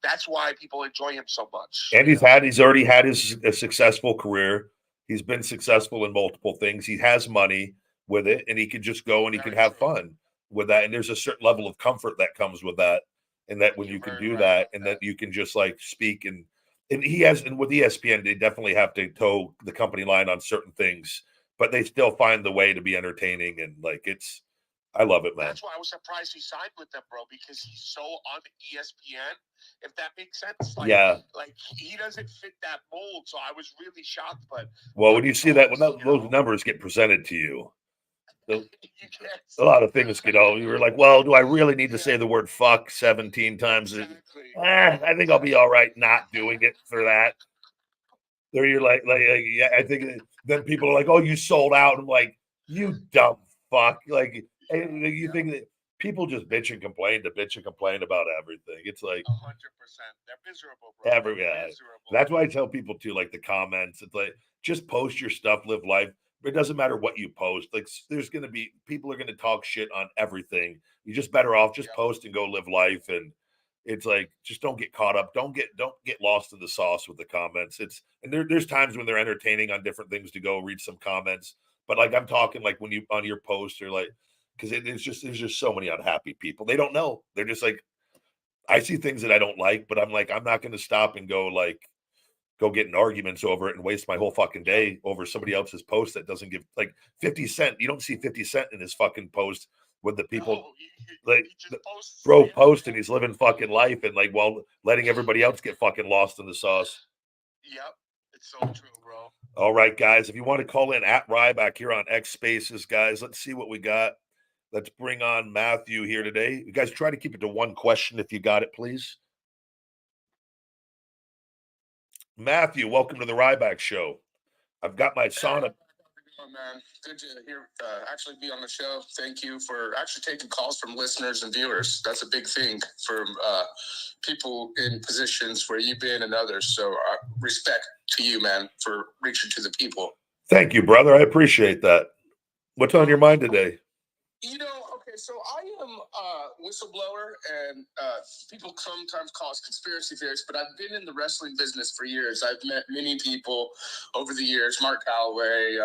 that's why people enjoy him so much. And he's already had a successful career. He's been successful in multiple things. He has money with it, and he can just go and he can have fun with that. And there's a certain level of comfort that comes with that. And that when you can do that, and that you can just like speak and he has, and with ESPN, they definitely have to toe the company line on certain things, but they still find the way to be entertaining. And like, I love it, man. That's why I was surprised he signed with them, bro, because he's so on ESPN, if that makes sense. Like, like he doesn't fit that mold. So I was really shocked. But when you see that, when those numbers get presented to you, a lot of things, you were like, well, do I really need to say the word fuck 17 times? Exactly. I think I'll be all right not doing it for that. There you're like, yeah, I think then people are like, oh, you sold out. I'm like, you dumb fuck. Like, you think that people just bitch and complain about everything. It's like 100%. They're miserable, bro. Miserable. That's why I tell people too, like the comments. It's like, just post your stuff, live life. It doesn't matter what you post. Like there's going to be people are going to talk shit on everything. You're just better off just post and go live life. And it's like just don't get caught up. Don't get lost in the sauce with the comments. And there's times when they're entertaining on different things to go read some comments. But like I'm talking like when you on your post or like because there's just so many unhappy people. They don't know. They're just like I see things that I don't like, but I'm like I'm not going to stop and go get in arguments over it and waste my whole fucking day over somebody else's post that doesn't give like 50 Cent. You don't see 50 Cent in his fucking post with the people post and he's living fucking life and like while letting everybody else get fucking lost in the sauce. Yep. It's so true, bro. All right, guys. If you want to call in at Ryback here on X Spaces, guys, let's see what we got. Let's bring on Matthew here today. You guys try to keep it to one question if you got it, please. Matthew, welcome to the Ryback Show. I've got my sauna. Oh, man, good to hear, actually be on the show. Thank you for actually taking calls from listeners and viewers. That's a big thing for people in positions where you've been and others. So respect to you, man, for reaching to the people. Thank you, brother. I appreciate that. What's on your mind today? Okay, so I am a whistleblower, and people sometimes call us conspiracy theorists, but I've been in the wrestling business for years. I've met many people over the years, Mark Calloway,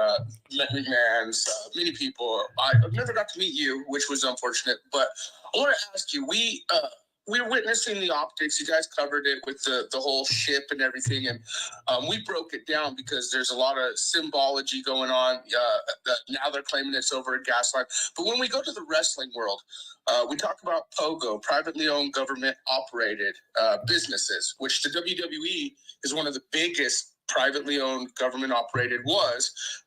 McMahon, many people. I've never got to meet you, which was unfortunate, but I want to ask you, we're witnessing the optics. You guys covered it with the whole ship and everything, and we broke it down because there's a lot of symbology going on. Now they're claiming it's over a gas line. But when we go to the wrestling world, we talk about POGO, privately owned, government operated businesses, which the WWE is one of the biggest privately owned, government operated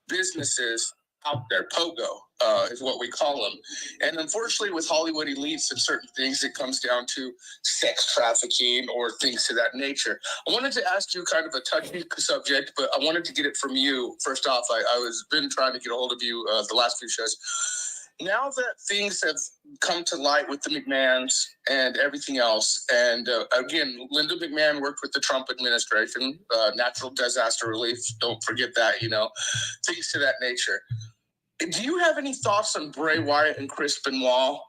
businesses out there. POGO is what we call them. And unfortunately, with Hollywood elites and certain things, it comes down to sex trafficking or things to that nature. I wanted to ask you kind of a touchy subject, but I wanted to get it from you. First off, I was been trying to get a hold of you the last few shows. Now that things have come to light with the McMahons and everything else, and again, Linda McMahon worked with the Trump administration, natural disaster relief, don't forget that, things to that nature. Do you have any thoughts on Bray Wyatt and Chris Benoit,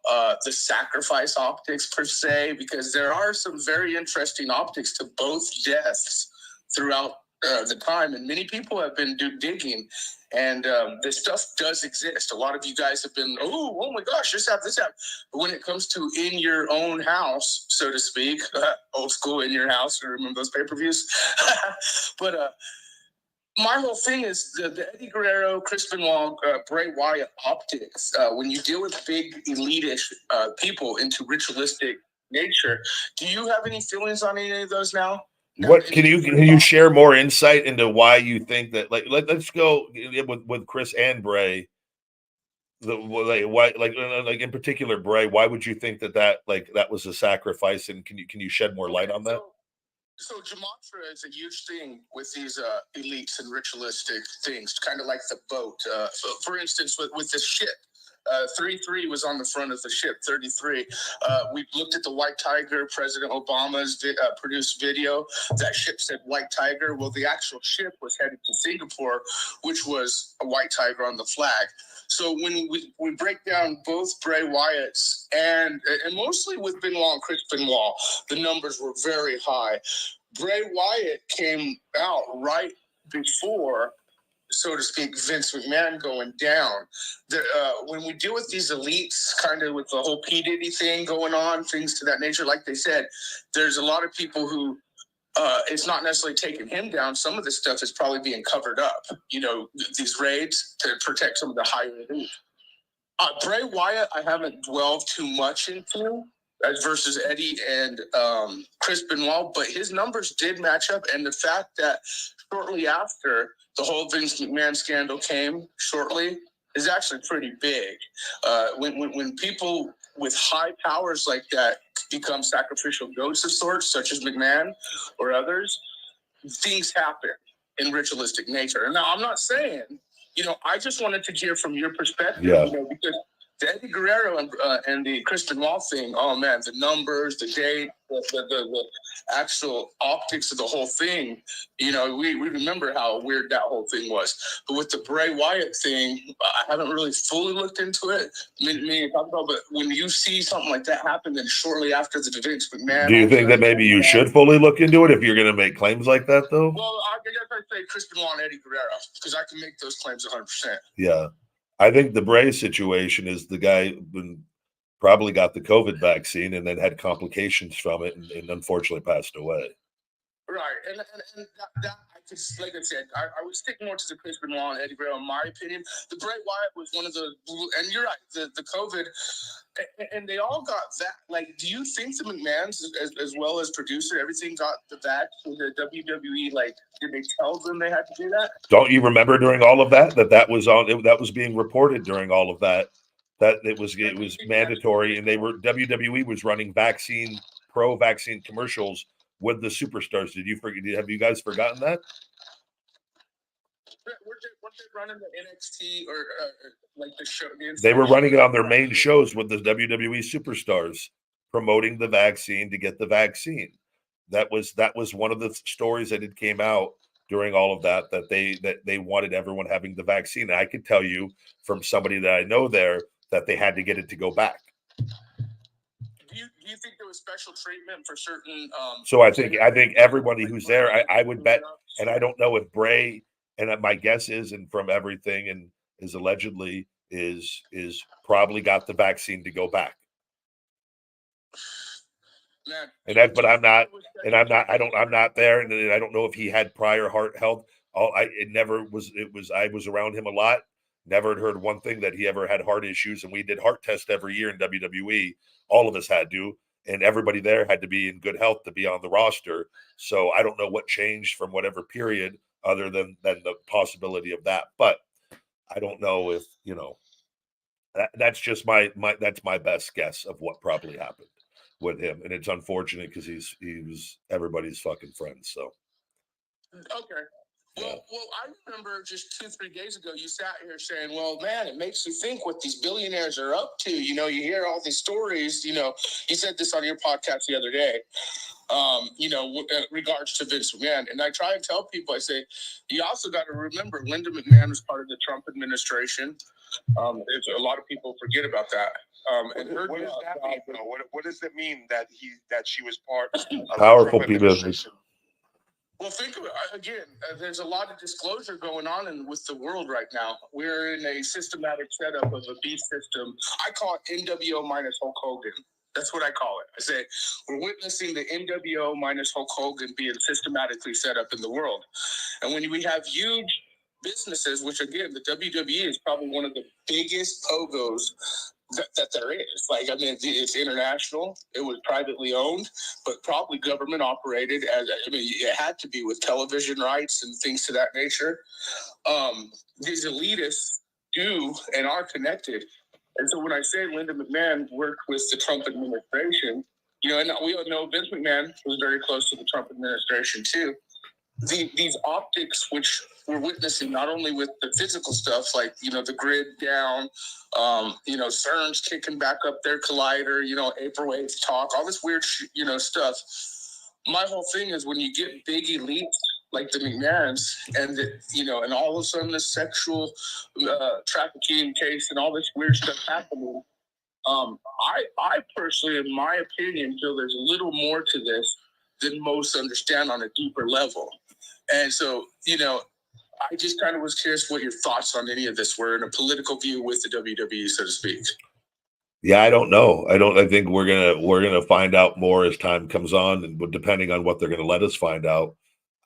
the sacrifice optics per se? Because there are some very interesting optics to both deaths throughout the time, and many people have been digging, and this stuff does exist. A lot of you guys have been, oh my gosh, this happened. But when it comes to in your own house, so to speak, old school in your house, remember those pay-per-views? But my whole thing is the Eddie Guerrero, Chris Benoit, Bray Wyatt optics. When you deal with big elitish people into ritualistic nature, do you have any feelings on any of those now? What can you share more insight into why you think that? Let's go with Chris and Bray. Why in particular Bray? Why would you think that was a sacrifice? And can you shed more light on that? So gematria is a huge thing with these elites and ritualistic things, kind of like the boat. So for instance, with the ship, 33 was on the front of the ship, 33. We looked at the White Tiger, President Obama's produced video. That ship said White Tiger. Well, the actual ship was headed to Singapore, which was a White Tiger on the flag. So when we break down both Bray Wyatt's and mostly with Benoit and Chris Benoit, the numbers were very high. Bray Wyatt came out right before, so to speak, Vince McMahon going down. When we deal with these elites, kind of with the whole P. Diddy thing going on, things to that nature, like they said, there's a lot of people who it's not necessarily taking him down. Some of this stuff is probably being covered up, these raids to protect some of the higher elite. Bray Wyatt, I haven't dwelled too much into as versus Eddie and Chris Benoit, but his numbers did match up. And the fact that shortly after the whole Vince McMahon scandal came shortly is actually pretty big. When people with high powers like that become sacrificial goats of sorts, such as McMahon or others, things happen in ritualistic nature. And now I'm not saying, I just wanted to hear from your perspective, because the Eddie Guerrero and the Chris Benoit thing, oh man, the numbers, the date, the actual optics of the whole thing, we remember how weird that whole thing was. But with the Bray Wyatt thing, I haven't really fully looked into it. But when you see something like that happen, then shortly after the Vince McMahon, do you think that maybe you should fully look into it if you're going to make claims like that, though? Well, I guess I'd say Chris Benoit and Eddie Guerrero, because I can make those claims 100%. Yeah. I think the Bray situation is the guy who probably got the COVID vaccine and then had complications from it and unfortunately passed away. Right. And that I just, like I said, I would stick more to the Chris Benoit and Eddie Guerrero, in my opinion. The Bray Wyatt was one of the, and you're right, the COVID, and they all got that. Like, do you think the McMahons, as well as producer, everything got the vax for the WWE? Like, did they tell them they had to do that? Don't you remember during all of that that was being reported during all of that it was mandatory, and WWE was running pro-vaccine commercials with the superstars. Have you guys forgotten that? Weren't they running the NXT or like the show? They were running it on their main shows with the WWE superstars, promoting the vaccine to get the vaccine. That was one of the stories that it came out during all of that they wanted everyone having the vaccine. And I could tell you from somebody that I know there that they had to get it to go back. Do you think there was special treatment for certain? So I think everybody who's there, I would bet, and I don't know if Bray, and my guess is, and from everything, and is allegedly is probably got the vaccine to go back. Man, and that, but I'm not there, and I don't know if he had prior heart health. I was around him a lot. Never had heard one thing that he ever had heart issues, and we did heart tests every year in WWE. All of us had to, and everybody there had to be in good health to be on the roster. So I don't know what changed from whatever period, other than the possibility of that. But I don't know if that's just my that's my best guess of what probably happened with him, and it's unfortunate because he was everybody's fucking friend. So okay. Well, I remember just 2-3 days ago, you sat here saying, well, man, it makes you think what these billionaires are up to. You hear all these stories. You said this on your podcast the other day, regards to Vince McMahon. And I try and tell people, I say, you also got to remember Linda McMahon was part of the Trump administration. A lot of people forget about that. And what does that mean, though? What does it mean that she was part of powerful the Trump people. administration? Well, think of it again. There's a lot of disclosure going on with the world right now. We're in a systematic setup of a beast system. I call it NWO minus Hulk Hogan. That's what I call it. I say we're witnessing the NWO minus Hulk Hogan being systematically set up in the world. And when we have huge businesses, which again, the WWE is probably one of the biggest pogos that there is. Like, I mean, it's international. It was privately owned, but probably government operated. It had to be with television rights and things to that nature. These elitists do and are connected. And so when I say Linda McMahon worked with the Trump administration, and we all know Vince McMahon was very close to the Trump administration too. These optics, which we're witnessing not only with the physical stuff, like, the grid down, CERN's kicking back up their collider, April 8th talk, all this weird, stuff. My whole thing is when you get big elites like the McMahons and, and all of a sudden the sexual trafficking case and all this weird stuff happening, I personally, in my opinion, feel there's a little more to this than most understand on a deeper level. And so, I just kind of was curious what your thoughts on any of this were in a political view with the WWE, so to speak. Yeah, I don't know. I think we're gonna find out more as time comes on, and depending on what they're gonna let us find out.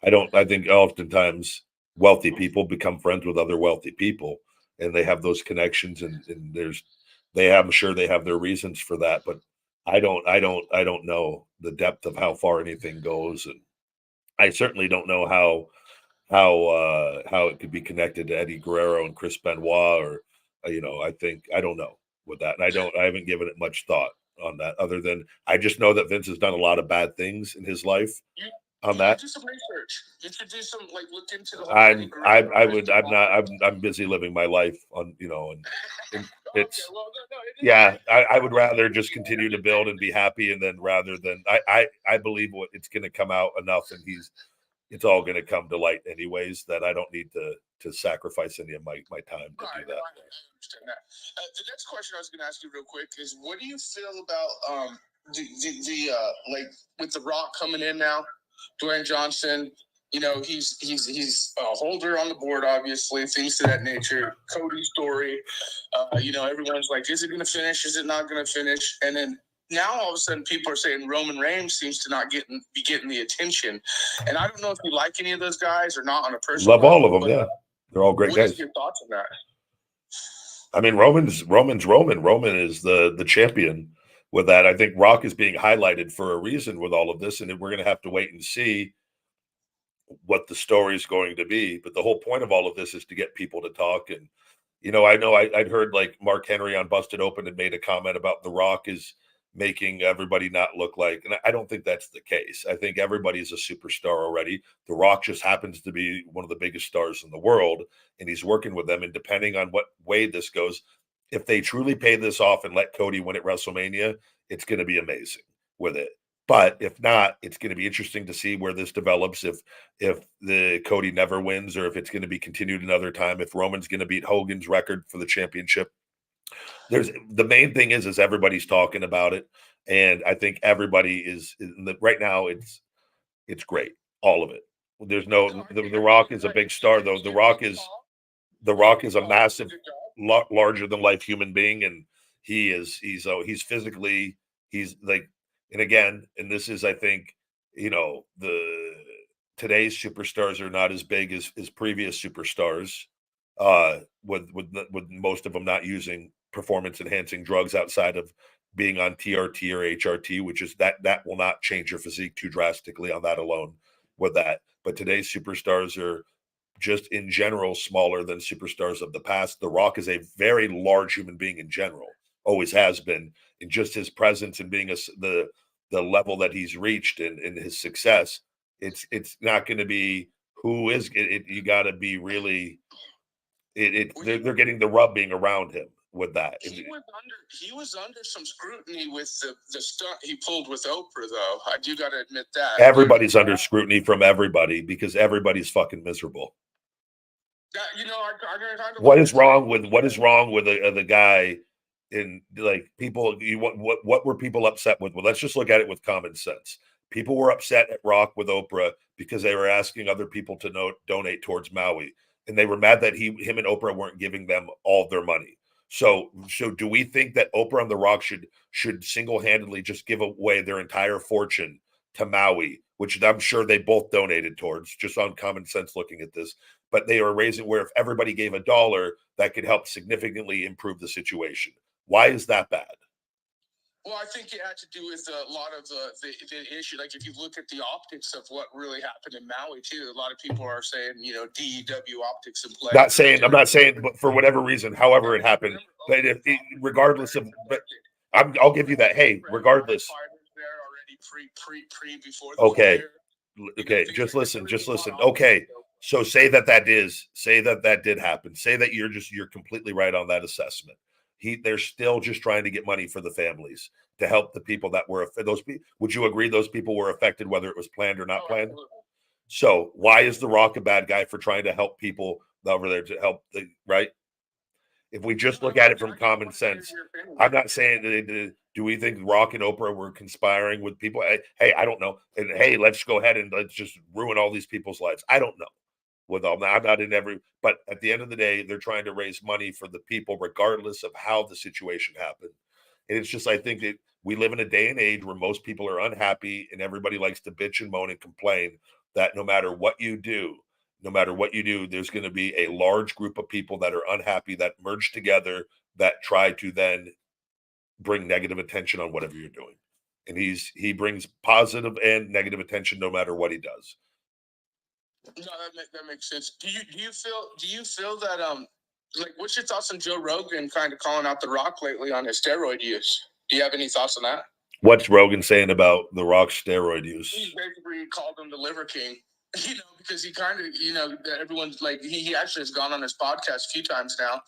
I think oftentimes wealthy people become friends with other wealthy people, and they have those connections, and I'm sure they have their reasons for that, but I don't know the depth of how far anything goes, and I certainly don't know how it could be connected to Eddie Guerrero and Chris Benoit, or I don't know with that, and I haven't given it much thought on that, other than I just know that Vince has done a lot of bad things in his life. On that, do some research. You should do some look into the. I'm busy living my life on and it's okay, well, yeah. I would rather just continue to build and be happy, and then rather than I believe what it's going to come out enough, and it's all going to come to light anyways, that I don't need to sacrifice any of my time to do that. I understand that. The next question I was going to ask you real quick is, what do you feel about the like with the Rock coming in now? Dwayne Johnson, he's a holder on the board, obviously, things to that nature. Cody's story, everyone's like, is it going to finish? Is it not going to finish? And then now all of a sudden people are saying Roman Reigns seems to not be getting the attention. And I don't know if you like any of those guys or not on a personal level. Love all of them, yeah. They're all great guys. What are your thoughts on that? I mean, Roman's Roman. Roman is the champion. With that, I think Rock is being highlighted for a reason with all of this, and we're going to have to wait and see what the story is going to be. But the whole point of all of this is to get people to talk. And I know I'd heard like Mark Henry on Busted Open had made a comment about The Rock is making everybody not look like, and I don't think that's the case. I think everybody's a superstar already. The Rock just happens to be one of the biggest stars in the world, and he's working with them. And depending on what way this goes, if they truly pay this off and let Cody win at WrestleMania, it's going to be amazing with it. But if not, it's going to be interesting to see where this develops. If the Cody never wins, or if it's going to be continued another time. If Roman's going to beat Hogan's record for the championship, there's the main thing is everybody's talking about it, and I think everybody is right now. It's great, all of it. There's no the Rock is a big star though. The Rock is a massive, larger than life human being, and he's physically he's like, and again, and this is I think the today's superstars are not as big as previous superstars, with most of them not using performance enhancing drugs outside of being on TRT or HRT, which is that will not change your physique too drastically on that alone with that. But today's superstars are just in general smaller than superstars of the past. The Rock is a very large human being in general, always has been, and just his presence and being the level that he's reached and his success. It's not going to be who is it. You got to be really. They're getting the rub being around him with that. He was under some scrutiny with the stunt he pulled with Oprah, though. I do got to admit that Everybody's under scrutiny from everybody because everybody's fucking miserable. What is wrong with the guy? In like people, what were people upset with? Well, let's just look at it with common sense. People were upset at Rock with Oprah because they were asking other people to donate towards Maui, and they were mad that him and Oprah weren't giving them all their money. So do we think that Oprah and The Rock should single-handedly just give away their entire fortune to Maui, which I'm sure they both donated towards, just on common sense looking at this? But they are raising where if everybody gave $1, that could help significantly improve the situation. Why is that bad? Well, I think it had to do with a lot of the issue. Like, if you look at the optics of what really happened in Maui, too, a lot of people are saying, DEW optics in play. I'm not saying, but for whatever reason, however it happened, but regardless of, but I'll give you that. Hey, regardless. Okay, just listen. Okay, so say that did happen. Say that you're completely right on that assessment. They're still just trying to get money for the families to help the people that were would you agree those people were affected, whether it was planned or not planned? Absolutely. So why is The Rock a bad guy for trying to help people over there to help right? If we just look at it from common sense, I'm not saying do we think Rock and Oprah were conspiring with people? Hey, I don't know. And hey, let's go ahead and let's just ruin all these people's lives. I don't know. With all that, I'm not in but at the end of the day, they're trying to raise money for the people, regardless of how the situation happened. And it's just, I think that we live in a day and age where most people are unhappy and everybody likes to bitch and moan and complain that no matter what you do, there's going to be a large group of people that are unhappy that merge together that try to then bring negative attention on whatever you're doing. And he brings positive and negative attention no matter what he does. No, that makes sense. Do you feel that like, what's your thoughts on Joe Rogan kind of calling out The Rock lately on his steroid use? Do you have any thoughts on that? What's Rogan saying about The Rock's steroid use? He basically called him the Liver King. Because he kind of, everyone's like, he actually has gone on his podcast a few times now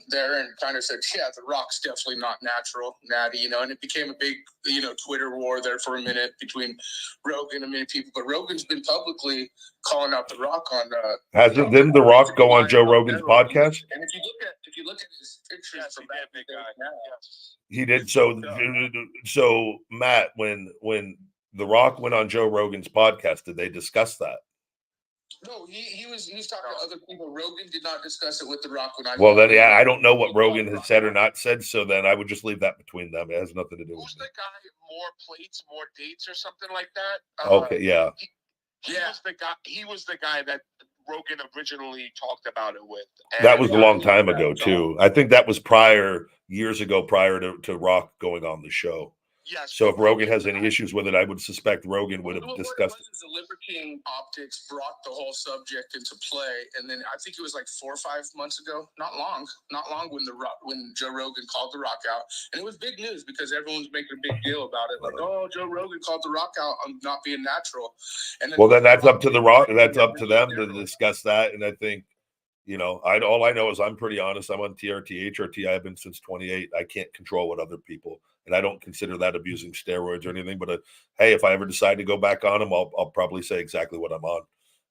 there and kind of said, yeah, The Rock's definitely not natural, natty, and it became a big, Twitter war there for a minute between Rogan and many people. But Rogan's been publicly calling out The Rock on. Didn't The Rock go on Joe Rogan's podcast? And if you look at his pictures from that big guy, he did. So Matt, when The Rock went on Joe Rogan's podcast, did they discuss that? No, he was talking to other people. Rogan did not discuss it with The Rock when I. Well, then, yeah, I don't know what Rogan has said or not said, so then I would just leave that between them. It has nothing to do with the guy, more plates, more dates, or something like that? Okay, yeah. He was the guy that Rogan originally talked about it with. That was a long time ago, too. I think that was years ago, prior to Rock going on the show. Yes. So if Rogan has any issues with it, I would suspect Rogan would have discussed it. The Liver King optics brought the whole subject into play, and then I think it was like 4 or 5 months ago, not long when Joe Rogan called The Rock out, and it was big news because everyone's making a big deal about it, like, oh, Joe Rogan called The Rock out on not being natural. And then, well, then that's up to The Rock. That's up to them to discuss that, and I think. All I know is I'm pretty honest. I'm on TRT, HRT. I've been since 28. I can't control what other people, and I don't consider that abusing steroids or anything. But hey, if I ever decide to go back on them, I'll probably say exactly what I'm on.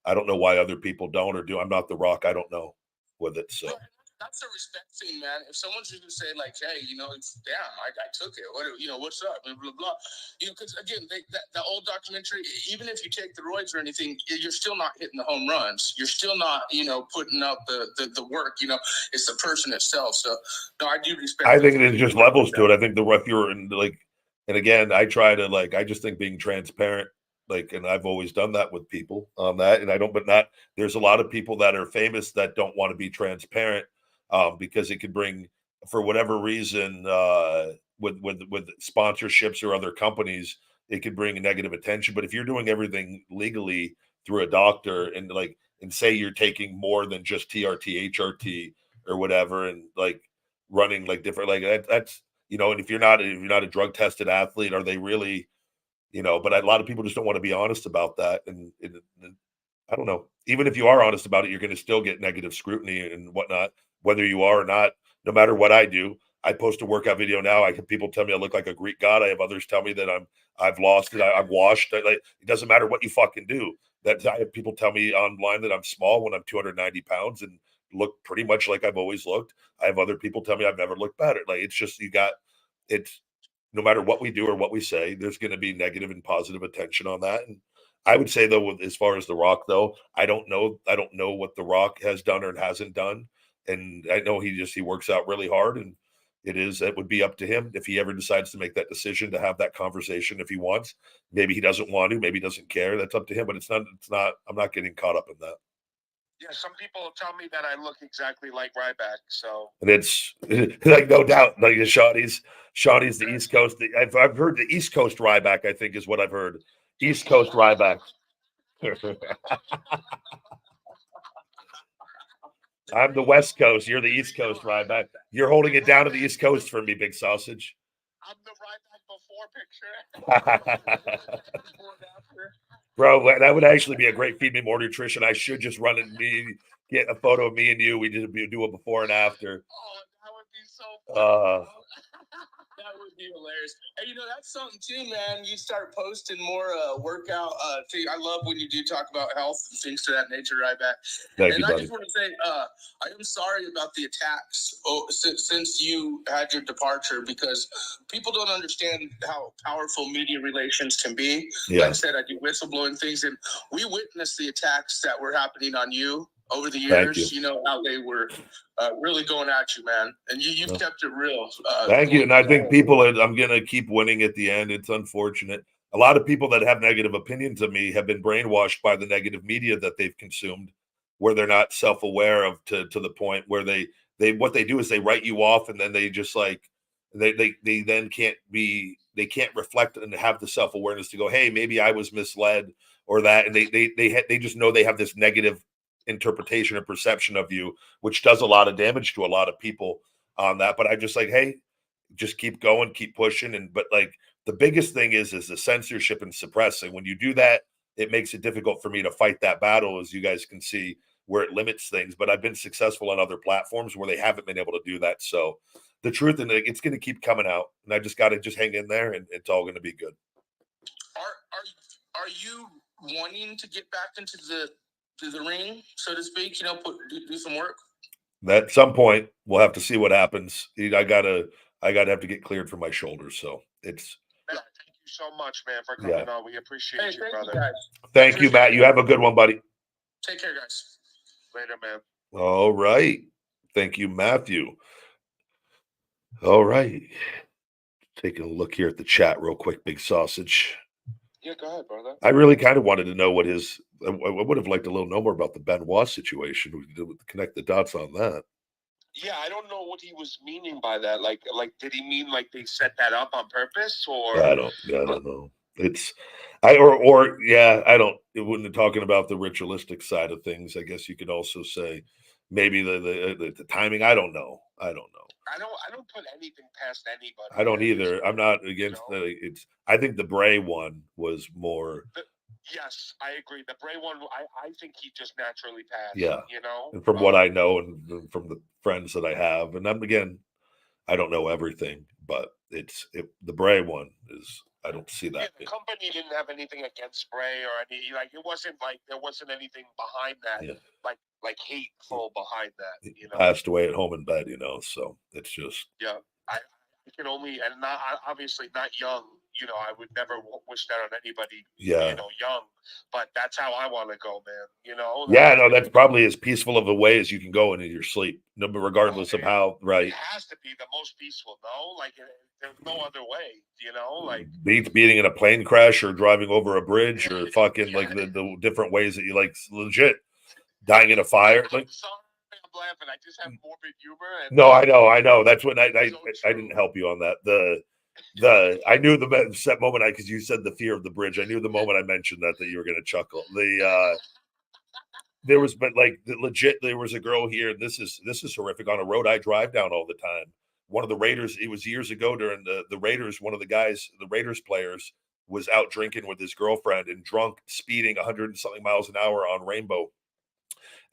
I don't know why other people don't or do. I'm not The Rock. I don't know with it. So that's a respect thing, man. If someone's just gonna say like, hey, it's damn, I took it. What's up? And blah blah. Because again, that old documentary, even if you take the roids or anything, you're still not hitting the home runs. You're still not, putting up the work. It's the person itself. So no, I do respect. I think there's just levels to it. I think if you're in and again, I try to I just think being transparent. And I've always done that with people on that, and I don't, but not. There's a lot of people that are famous that don't want to be transparent. Because it could bring, for whatever reason, with sponsorships or other companies, it could bring a negative attention. But if you're doing everything legally through a doctor and say you're taking more than just TRT, HRT, or whatever, and running different that's and if you're not a drug tested athlete, are they really, But a lot of people just don't want to be honest about that, and I don't know. Even if you are honest about it, you're going to still get negative scrutiny and whatnot, whether you are or not. No matter what I do, I post a workout video now. People tell me I look like a Greek god. I have others tell me that I've lost it. I'm washed. It doesn't matter what you fucking do. I have people tell me online that I'm small when I'm 290 pounds and look pretty much like I've always looked. I have other people tell me I've never looked better. It's just it's no matter what we do or what we say, there's going to be negative and positive attention on that. And I would say though, as far as The Rock though, I don't know what The Rock has done or hasn't done. And I know he works out really hard, and it would be up to him if he ever decides to make that decision to have that conversation. If he wants, maybe he doesn't want to, maybe he doesn't care. That's up to him, but it's not, I'm not getting caught up in that. Yeah, some people tell me that I look exactly like Ryback. So, and it's no doubt, Shawnee's the East Coast. I've heard the East Coast Ryback, I think is what I've heard. East Coast Ryback. I'm the West Coast. You're the East Coast Ryback. You're holding it down to the East Coast for me, Big Sausage. I'm the Ryback before picture. Bro, that would actually be a great Feed Me More Nutrition. I should just run and get a photo of me and you. We just do a before and after. Oh, that would be so fun. That would be hilarious. And that's something too, man. You start posting more workout thing. I love when you do talk about health and things to that nature, Ryback. Thank you, buddy. I just want to say, I am sorry about the attacks since you had your departure, because people don't understand how powerful media relations can be. Yeah. Like I said, I do whistleblowing things, and we witnessed the attacks that were happening on you over the years. You know how they were really going at you, man, and you've kept it real. Thank you. And I think I'm going to keep winning at the end. It's unfortunate. A lot of people that have negative opinions of me have been brainwashed by the negative media that they've consumed, where they're not self-aware of to the point where they what they do is they write you off, and then they just they then can't reflect and have the self-awareness to go, hey, maybe I was misled or that, and they just know they have this negative interpretation or perception of you, which does a lot of damage to a lot of people on that. But I just hey, just keep going, keep pushing. But the biggest thing is the censorship and suppressing. When you do that, it makes it difficult for me to fight that battle, as you guys can see, where it limits things. But I've been successful on other platforms where they haven't been able to do that. So the truth, and it's going to keep coming out, and I just got to hang in there, and it's all going to be good. Are you wanting to get back into the ring, so to speak? Do some work. At some point, we'll have to see what happens. I gotta have to get cleared from my shoulders. So it's. Thank you so much, man, for coming on. We appreciate you, brother. You guys. Thank you, Matt. You have a good one, buddy. Take care, guys. Later, man. All right. Thank you, Matthew. All right. Taking a look here at the chat real quick, Big Sausage. Yeah, go ahead, brother. I really kind of wanted to know what I would have liked to know more about the Benoit situation. We could connect the dots on that. Yeah, I don't know what he was meaning by that. Like, did he mean like they set that up on purpose, or? I don't know. It's, I don't. When they're talking about the ritualistic side of things, I guess you could also say maybe the timing. I don't know. I don't put anything past anybody. I don't either. I'm not against you know? it's. I think the Bray one was more. Yes, I agree. The Bray one, I think he just naturally passed. Yeah, You know, and from what I know and from the friends that I have, and I'm again, I don't know everything, but the Bray one is. I don't see that. Yeah, the company didn't have anything against Bray or any like. It wasn't like there wasn't anything behind that. Yeah. Like hateful behind that. He You know, passed away at home in bed. So it's just. yeah. I can only and not obviously not young. I would never wish that on anybody. Yeah. Young, but that's how I want to go, man. Yeah, no, that's probably as peaceful of a way as you can go into your sleep, regardless of how. Right. It has to be the most peaceful. No, like there's no other way. Like beating in a plane crash or driving over a bridge or fucking like the different ways that you like legit dying in a fire. I'm sorry, I'm laughing. I just have morbid humor. No, I know. That's when I didn't help you on that. I knew the set moment because you said the fear of the bridge. I knew the moment I mentioned that you were going to chuckle. There was, but like legit, there was a girl here. This is horrific on a road I drive down all the time. One of the Raiders, it was years ago during the Raiders. One of the guys, the Raiders players, was out drinking with his girlfriend and drunk, speeding 100 and something miles an hour on Rainbow.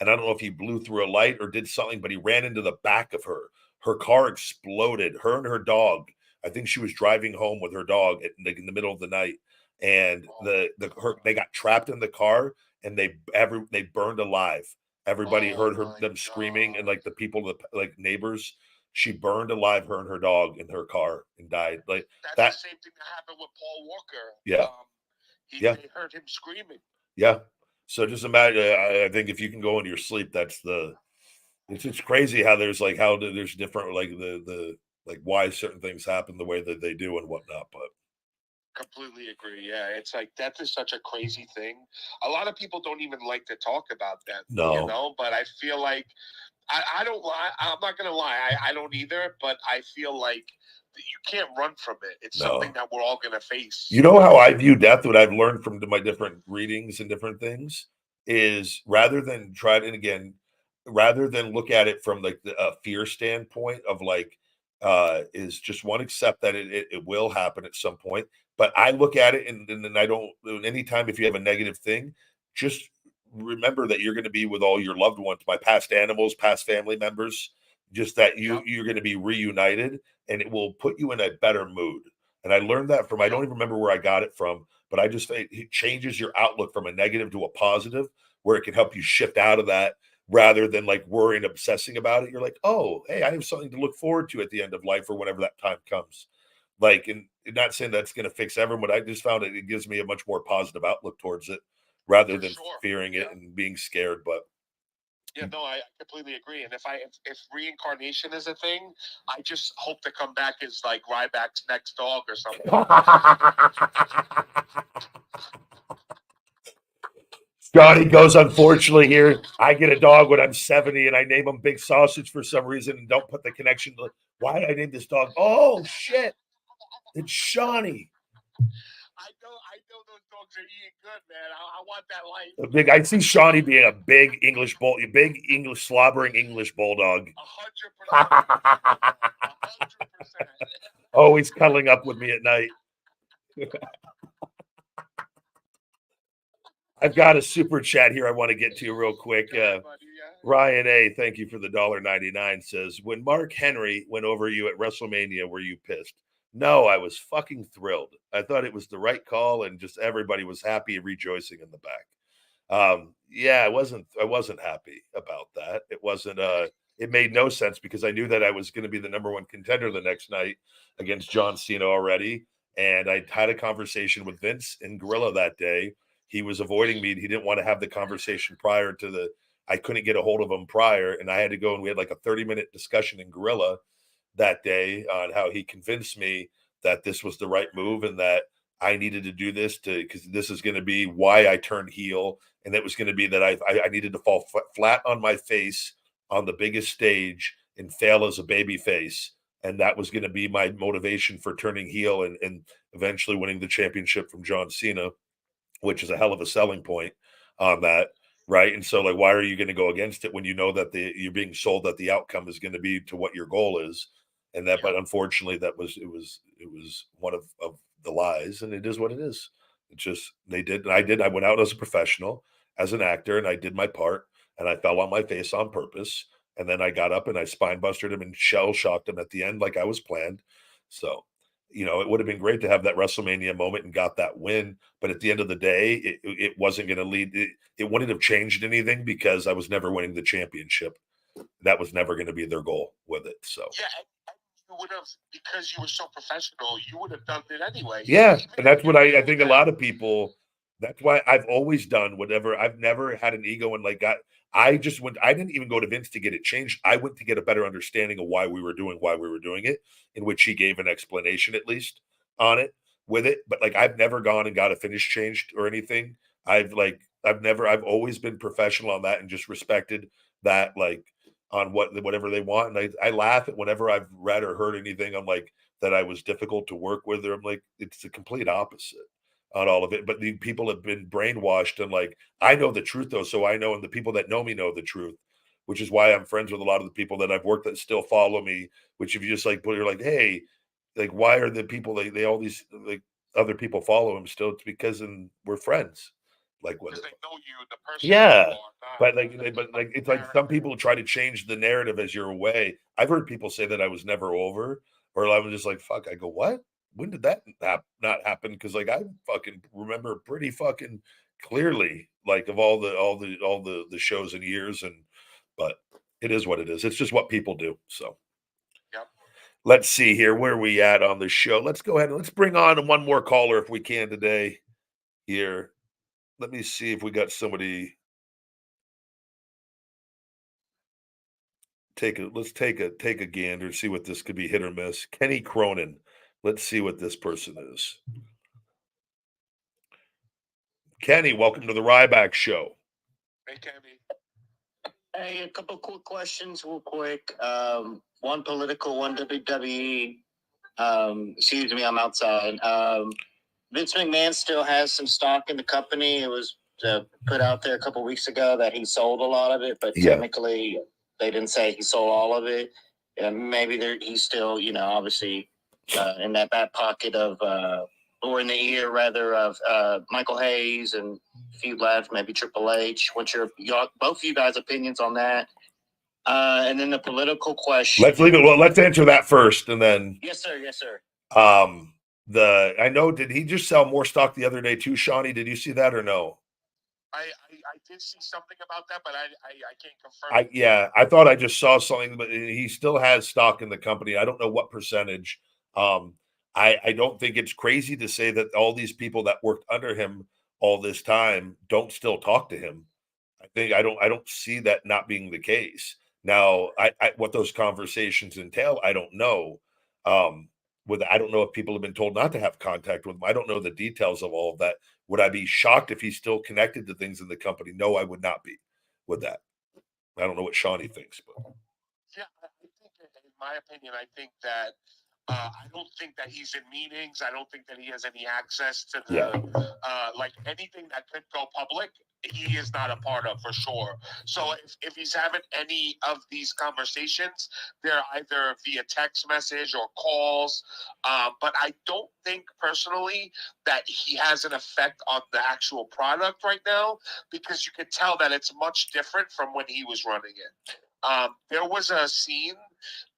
And I don't know if he blew through a light or did something, but he ran into the back of her. Her car exploded. Her and her dog. I think she was driving home with her dog in the middle of the night, and they got trapped in the car and they burned alive. Everybody heard them screaming, and like the people, like neighbors. She burned alive, her and her dog in her car, and died. Like that's the same thing that happened with Paul Walker. Yeah, they heard him screaming. Yeah. So just imagine. I think if you can go into your sleep, it's crazy how there's different like the like why certain things happen the way that they do and whatnot. But completely agree. Yeah, it's like that is such a crazy thing. A lot of people don't even like to talk about that. No. But I feel like I don't lie. I'm not gonna lie. I don't either. But I feel like you can't run from it. It's something that we're all gonna face. You know how I view death? What I've learned from my different readings and different things is rather than look at it from like the fear standpoint of like is just one accept that it will happen at some point. But I look at it and then I don't. Anytime if you have a negative thing, just remember that you're going to be with all your loved ones, my past animals, past family members. Just that you're going to be reunited, and it will put you in a better mood. And I learned that from, I don't even remember where I got it from, but I just, it changes your outlook from a negative to a positive, where it can help you shift out of that rather than like worrying, obsessing about it. You're like, oh, hey, I have something to look forward to at the end of life or whenever that time comes. Like, and not saying that's going to fix everyone, but I just found it gives me a much more positive outlook towards it rather than fearing it and being scared. But yeah, no, I completely agree. And if reincarnation is a thing, I just hope to come back as like Ryback's next dog or something. Johnny goes, unfortunately, here, I get a dog when I'm 70 and I name him Big Sausage for some reason and don't put the connection to why did I name this dog? Oh, shit. It's Shawnee. I know those dogs are eating good, man. I want that life. I see Shawnee being a big slobbering English bulldog. 100%. Always cuddling up with me at night. I've got a super chat here I want to get to real quick. Ryan A., thank you for the $1.99, says, when Mark Henry went over you at WrestleMania, were you pissed? No, I was fucking thrilled. I thought it was the right call, and just everybody was happy and rejoicing in the back. Yeah, I wasn't happy about that. It wasn't it made no sense because I knew that I was going to be the number one contender the next night against John Cena already. And I had a conversation with Vince and Gorilla that day. He was avoiding me. He didn't want to have the conversation prior to I couldn't get a hold of him prior. And I had to go, and we had like a 30-minute discussion in Gorilla that day on how he convinced me that this was the right move and that I needed to do this because this is going to be why I turned heel. And it was going to be that I needed to fall flat on my face on the biggest stage and fail as a baby face. And that was going to be my motivation for turning heel and eventually winning the championship from John Cena, which is a hell of a selling point on that. Right. And so, like, why are you going to go against it when you know that you're being sold that the outcome is going to be to what your goal is? And that, but unfortunately, it was one of the lies, and it is what it is. It's just, they did, and I did. I went out as a professional, as an actor, and I did my part, and I fell on my face on purpose. And then I got up and I spine busted him and shell shocked him at the end, like I was planned. So, it would have been great to have that WrestleMania moment and got that win. But at the end of the day, it wasn't going to lead. It wouldn't have changed anything because I was never winning the championship. That was never going to be their goal with it. So yeah, and you would have, because you were so professional, you would have done it anyway. Yeah, and that's what I think a lot of people. That's why I've always done whatever. I've never had an ego and like got. I just went. I didn't even go to Vince to get it changed. I went to get a better understanding of why we were doing it, in which he gave an explanation at least on it with it. But like I've never gone and got a finish changed or anything. I've always been professional on that and just respected that, like, on whatever they want. And I laugh at whenever I've read or heard anything. I'm like, that I was difficult to work with, or I'm like, it's the complete opposite on all of it. But the people have been brainwashed, and like, I know the truth though, so I know, and the people that know me know the truth, which is why I'm friends with a lot of the people that I've worked that still follow me. Which if you just like put, you're like, hey, like, why are the people they all these like other people follow him still? It's because we're friends. Like, what? Because they know you, the person. Yeah. You are, But it's like some people try to change the narrative as you're away. I've heard people say that I was never over, or I was just like, fuck. I go, what? When did that not happen? Because like I fucking remember pretty fucking clearly, like, of all the shows and years, but it is what it is. It's just what people do. So Yep. let's see here, where are we at on the show. Let's go ahead and let's bring on one more caller if we can today. Here, let me see if we got somebody. Let's take a gander and see what this could be, hit or miss. Kenny Cronin. Let's see what this person is. Kenny, welcome to the Ryback Show. Hey, Kenny. Hey, a couple quick questions, real quick. One political, one WWE. Excuse me, I'm outside. Vince McMahon still has some stock in the company. It was put out there a couple weeks ago that he sold a lot of it, but technically they didn't say he sold all of it. Maybe he's still, obviously in that back pocket of, or in the ear rather, of Michael Hayes and a few left, maybe Triple H. What's both of you guys' opinions on that? And then the political question. Let's leave it. Well, let's answer that first, and then. Yes, sir. Yes, sir. I know. Did he just sell more stock the other day too, Shawnee? Did you see that or no? I did see something about that, but I can't confirm. I thought I just saw something, but he still has stock in the company. I don't know what percentage. I don't think it's crazy to say that all these people that worked under him all this time don't still talk to him. I don't see that not being the case. Now, what those conversations entail, I don't know. I don't know if people have been told not to have contact with him. I don't know the details of all of that. Would I be shocked if he's still connected to things in the company? No, I would not be with that. I don't know what Shawnee thinks, but yeah, I think, in my opinion, I think that I don't think that he's in meetings. I don't think that he has any access to the like anything that could go public. He is not a part of, for sure. So if he's having any of these conversations, they're either via text message or calls. But I don't think personally that he has an effect on the actual product right now, because you can tell that it's much different from when he was running it. There was a scene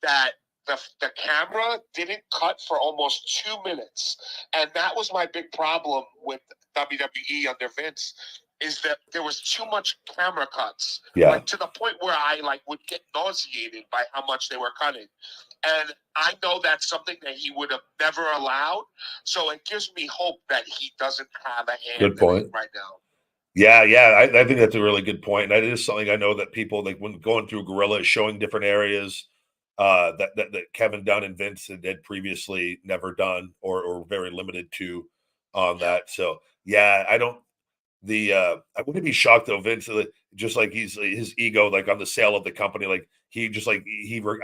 that the camera didn't cut for almost 2 minutes. And that was my big problem with WWE under Vince, is that there was too much camera cuts. Like, to the point where I would get nauseated by how much they were cutting. And I know that's something that he would have never allowed. So it gives me hope that he doesn't have a hand in it right now. Yeah, I think that's a really good point. And that is something I know that people, like, when going through Gorilla, showing different areas that Kevin Dunn and Vince had previously never done or very limited to on that. So yeah, I wouldn't be shocked though, Vince, just like he's his ego, like on the sale of the company, like he just like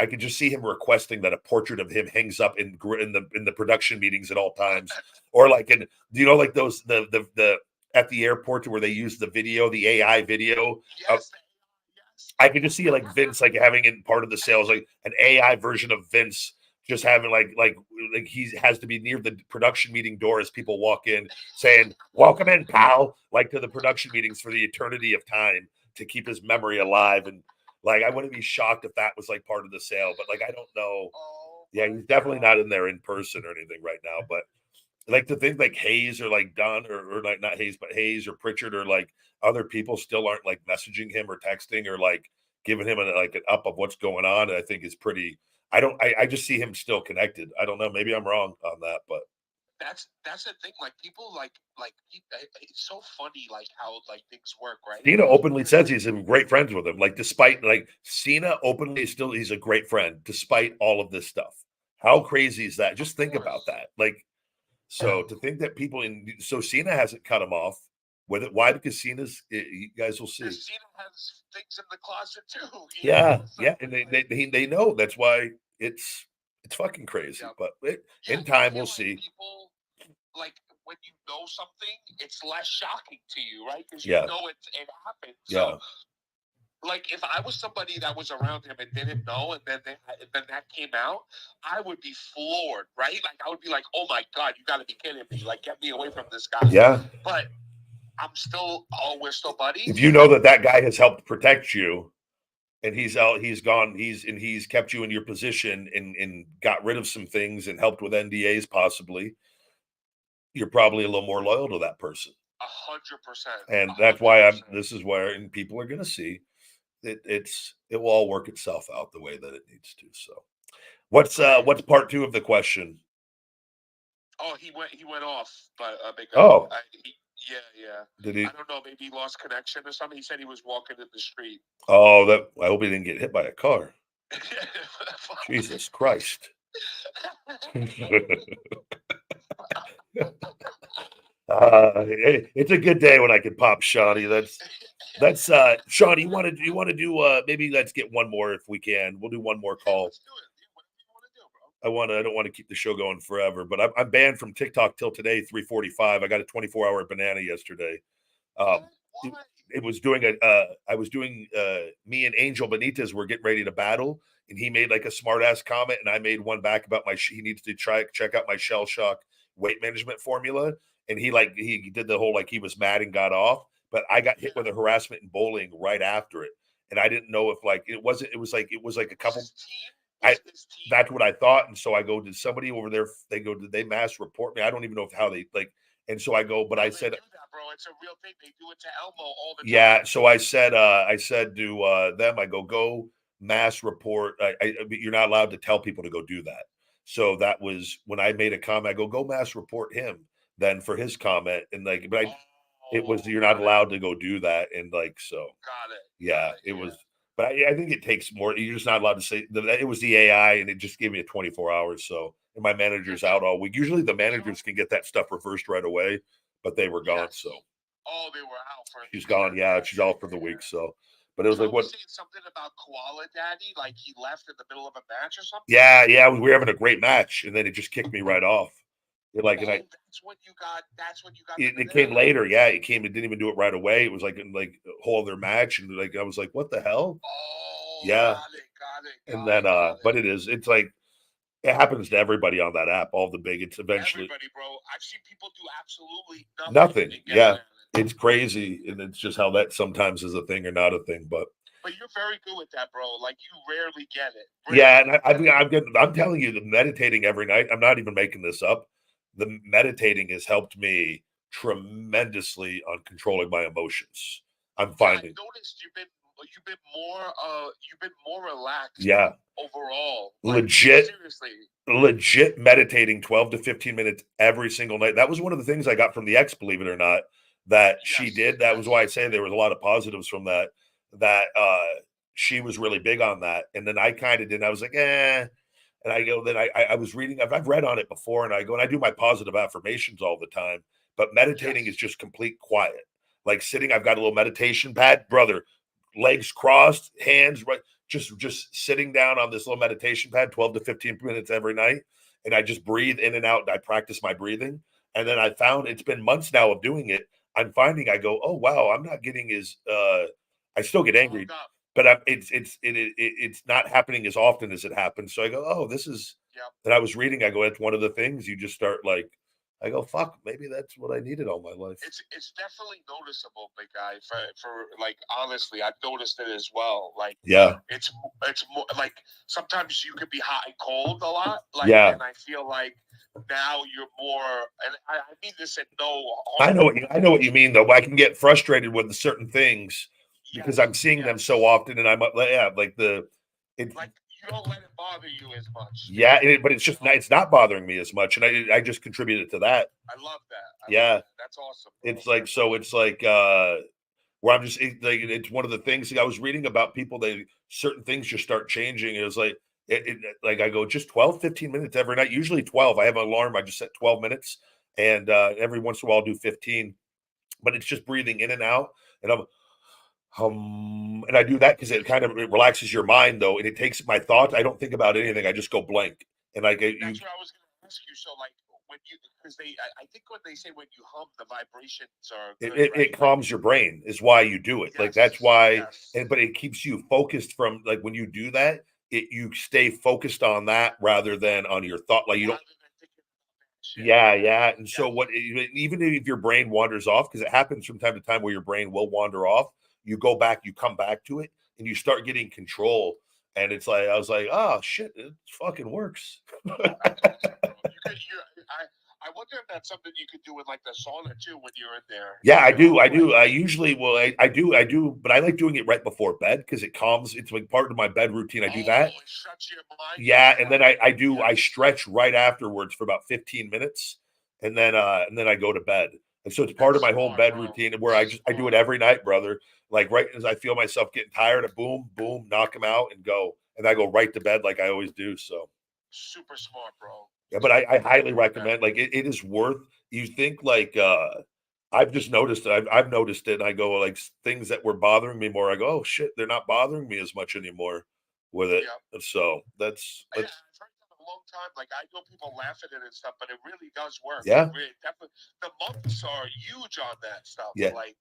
I could just see him requesting that a portrait of him hangs up in the production meetings at all times, or like in like those the at the airport where they use the AI video. Yes. I could just see like Vince like having it part of the sales, like an AI version of Vince just having like he has to be near the production meeting door as people walk in saying, "Welcome in, pal," like to the production meetings for the eternity of time to keep his memory alive. And like I wouldn't be shocked if that was like part of the sale, but like I don't know. Yeah, he's definitely not in there in person or anything right now. But like to think like Hayes or like Dunn or like not Hayes, but Hayes or Pritchard or like other people still aren't like messaging him or texting or like giving him like an up of what's going on. And I think is pretty. I just see him still connected. I don't know. Maybe I'm wrong on that, but that's the thing. Like people it's so funny like how like things work, right? Cena openly says he's great friends with him. Like despite like Cena openly still he's a great friend despite all of this stuff. How crazy is that? Just think about that. Like so to think that so Cena hasn't cut him off with it. Why? Because you guys will see. Cena has things in the closet too. Yeah, and they know that's why it's fucking crazy. Yeah. But in time we'll see. People like when you know something, it's less shocking to you, right? Because you know it happened. Yeah. So, like if I was somebody that was around him and didn't know, and then that came out, I would be floored, right? Like I would be like, "Oh my god, you got to be kidding me! Like get me away from this guy." Yeah. But we're still buddies. If you know that guy has helped protect you, and he's kept you in your position and got rid of some things and helped with NDAs possibly, you're probably a little more loyal to that person. 100%. And that's why this is where and people are going to see it will all work itself out the way that it needs to. So what's part 2 of the question? Oh, he went off, but yeah. Did he? I don't know. Maybe he lost connection or something. He said he was walking in the street. Oh, I hope he didn't get hit by a car. Jesus Christ. It's a good day when I can pop Shawnee. That's Sean, you want to do maybe let's get one more if we can. We'll do one more call. Let's do it. Whatever you want to do, bro. I don't want to keep the show going forever, but I'm banned from TikTok till today, 3:45. I got a 24-hour banana yesterday. It was doing me and Angel Benitez were getting ready to battle, and he made like a smart ass comment, and I made one back about he needs to check out my Shell Shock weight management formula, and he did the whole like he was mad and got off, but I got hit with a harassment in bowling right after it, and I didn't know if like it was like a couple. That's what I thought, and so I go, did somebody over there? They go, did they mass report me? I don't even know how they like. And so I go, but I said, do that, bro. It's a real thing. They do it to Elmo all the time. Yeah. So I said to them, I go mass report. You're not allowed to tell people to go do that. So that was when I made a comment. I go mass report him then for his comment, and like, but it was you're not allowed to go do that, and like so. Got it. Yeah, it was. But I think it takes more. You're just not allowed to say that it was the AI, and it just gave me a 24 hours. So, and my manager's out all week. Usually, the managers can get that stuff reversed right away, but they were gone. So, they were out for. She's gone. Yeah, she's out for the week. So, but it was like what? Saying something about Koala Daddy, like he left in the middle of a match or something. Yeah, we were having a great match, and then it just kicked me right off. That's what you got. It came later. Yeah, it came. It didn't even do it right away. It was like a whole other match, and like I was like, "What the hell?" Oh, yeah. Got it. Then, but it is. It's like it happens to everybody on that app. All the big. It's eventually. Everybody, bro. I've seen people do absolutely nothing. Yeah, it's crazy, and it's just how that sometimes is a thing or not a thing, but. But you're very good with that, bro. Like you rarely get it. Yeah, and I'm telling you, the meditating every night. I'm not even making this up. The meditating has helped me tremendously on controlling my emotions. I'm finding. I noticed you've been more relaxed. Yeah. Overall, legit meditating 12 to 15 minutes every single night. That was one of the things I got from the ex, believe it or not, that she did. That was why I say there was a lot of positives from that. That she was really big on that, and then I kind of did. I was like, eh. And I go, then I was reading, I've read on it before, and I go, and I do my positive affirmations all the time, but meditating is just complete quiet. like sitting. I've got a little meditation pad, brother, legs crossed, hands right, just sitting down on this little meditation pad, 12 to 15 minutes every night. And I just breathe in and out. And I practice my breathing. And then I found it's been months now of doing it. I'm finding I go, oh wow, I'm not getting as I still get angry, but it's not happening as often as it happens. So I go, oh, this is. And I was reading. I go, it's one of the things you just start like. I go, fuck, maybe that's what I needed all my life. It's definitely noticeable, big guy. For like, honestly, I've noticed it as well. Like, yeah, it's more like sometimes you could be hot and cold a lot. Like, yeah. And I feel like now you're more, and I mean this in no. I know what you mean though. I can get frustrated with certain things because I'm seeing them so often, and I'm like it's like you don't let it bother you as much. Yeah, but it's not bothering me as much, and I just contributed to that. I love that. Yeah, that's awesome. Bro. It's like where I'm just like it's one of the things I was reading about people. Certain things just start changing. It was like like I go just 12, 15 minutes every night. Usually 12. I have an alarm. I just set 12 minutes, and every once in a while I'll do 15. But it's just breathing in and out, and and I do that because it kind of relaxes your mind though, and it takes my thoughts. I don't think about anything. I just go blank, and that's what I was going to ask you. So like when you, because I think when they say when you hum, the vibrations are good, it calms your brain is why you do it. Yes, like that's why, yes. But it keeps you focused from like when you do that, you stay focused on that rather than on your thought. Like you don't. Yeah. And so even if your brain wanders off, because it happens from time to time where your brain will wander off, you go back, you come back to it, and you start getting control. And it's like I was like, oh shit, it fucking works. I wonder if that's something you could do with like the sauna too when you're in there. Yeah, I do. I usually I do, but I like doing it right before bed because it calms. It's like part of my bed routine. I do that. It shuts your mind. Yeah, and then I stretch right afterwards for about 15 minutes, and then I go to bed. And so it's part of my whole bed routine where I do it every night, brother. Like right as I feel myself getting tired, boom, knock them out and go. And I go right to bed like I always do. So super smart, bro. Yeah, but I highly recommend like it is worth you think like I've just noticed it. I've noticed it and I go like things that were bothering me more. I go, oh shit, they're not bothering me as much anymore with it. So that's I've heard that a long time. Like I know people laugh at it and stuff, but it really does work. Yeah. Definitely the monks are huge on that stuff. Yeah. Like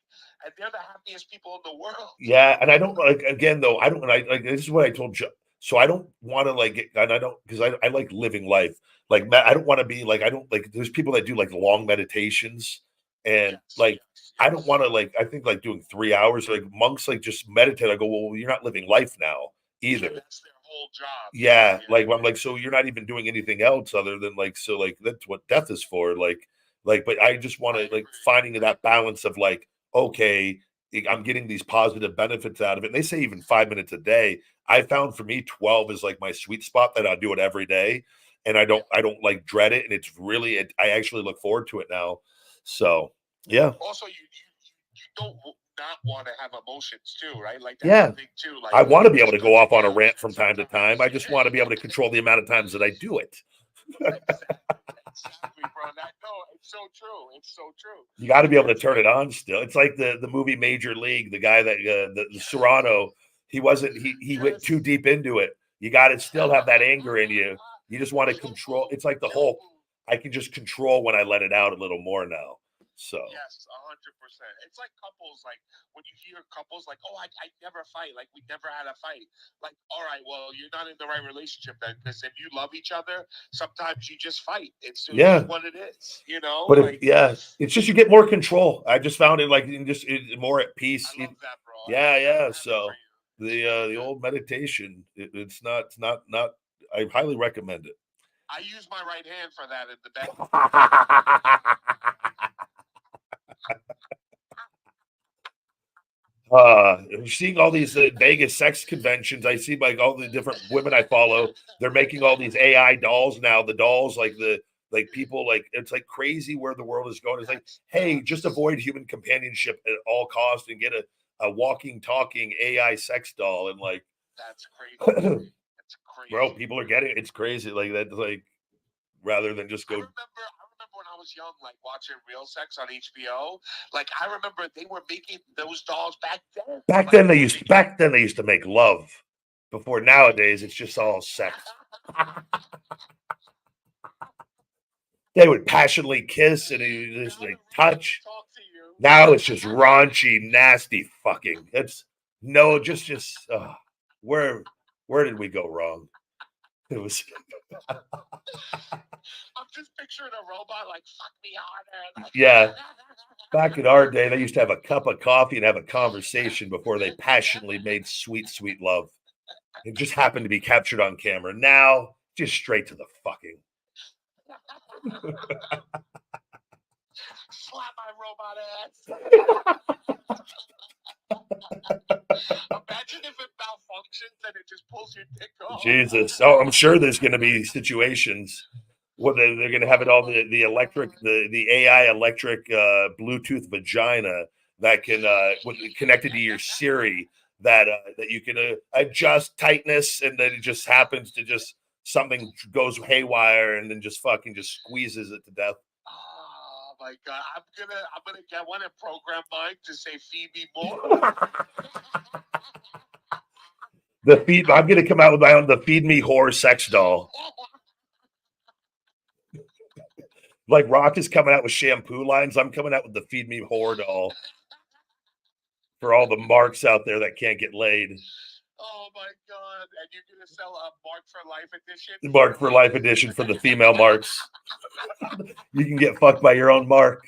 and they're the happiest people in the world. Yeah, and I don't like again though, I don't like this is what I told you. So I don't want to like and I don't because I like living life. Like I don't want to be like I don't like there's people that do like long meditations and I don't want to like I think like doing 3 hours like monks like just meditate. I go, well, you're not living life now either. That's their whole job. Yeah, like I'm like, so you're not even doing anything else other than like so like that's what death is for. Like but I just want to like finding that balance of like, okay, I'm getting these positive benefits out of it. And they say even 5 minutes a day. I found for me 12 is like my sweet spot that I do it every day. And I don't like dread it. And it's really I actually look forward to it now. So yeah. Also, you don't not want to have emotions too, right? Like that's the thing too. Like I want to be able to go off on a rant from time to time. I just want to be able to control the amount of times that I do it. Exactly, bro. It's so true. It's so true. You got to be able to turn it on still. It's like the movie Major League, the guy that the Serrano, he went too deep into it. You got to still have that anger in you. You just want to control. It's like the whole, I can just control when I let it out a little more now. So yes, 100%. It's like couples, like when you hear couples like, oh, I never fight, like we never had a fight. Like, all right, well, you're not in the right relationship then, because if you love each other, sometimes you just fight. It's just what it is, you know. But it's just you get more control. I just found it like just more at peace. I love that, bro. Yeah. So the old meditation, it's not. I highly recommend it. I use my right hand for that in the bed. Seeing all these Vegas sex conventions, I see like all the different women I follow. They're making all these AI dolls now. The dolls, like people, like it's like crazy where the world is going. It's like, hey, just avoid human companionship at all costs and get a walking, talking AI sex doll. And like, that's crazy. That's crazy, bro. People are getting it. It's crazy. Like that. Like rather than just go. I remember when I was young, like watching Real Sex on HBO, like I remember they were making those dolls back then. Back then they used to make love. Before nowadays, it's just all sex. They would passionately kiss and just like touch. Now it's just raunchy, nasty fucking. It's no, just where did we go wrong? It was. I'm just picturing a robot like fuck me harder. Yeah. Back in our day, they used to have a cup of coffee and have a conversation before they passionately made sweet, sweet love. It just happened to be captured on camera. Now, just straight to the fucking. Slap my robot ass. Imagine if it malfunctions and it just pulls your dick off. Jesus. Oh, I'm sure there's going to be situations where they're going to have it all the electric, the AI electric Bluetooth vagina that can connected to your Siri that you can adjust tightness, and then it just happens to just something goes haywire and then just fucking just squeezes it to death. Oh my god, I'm gonna get one and program mine to say feed me more. I'm gonna come out with my own the feed me whore sex doll. Like Rock is coming out with shampoo lines, I'm coming out with the feed me whore doll for all the marks out there that can't get laid. Oh my god! And you're gonna sell a Mark for Life edition? Mark for Life edition for the female marks. You can get fucked by your own mark.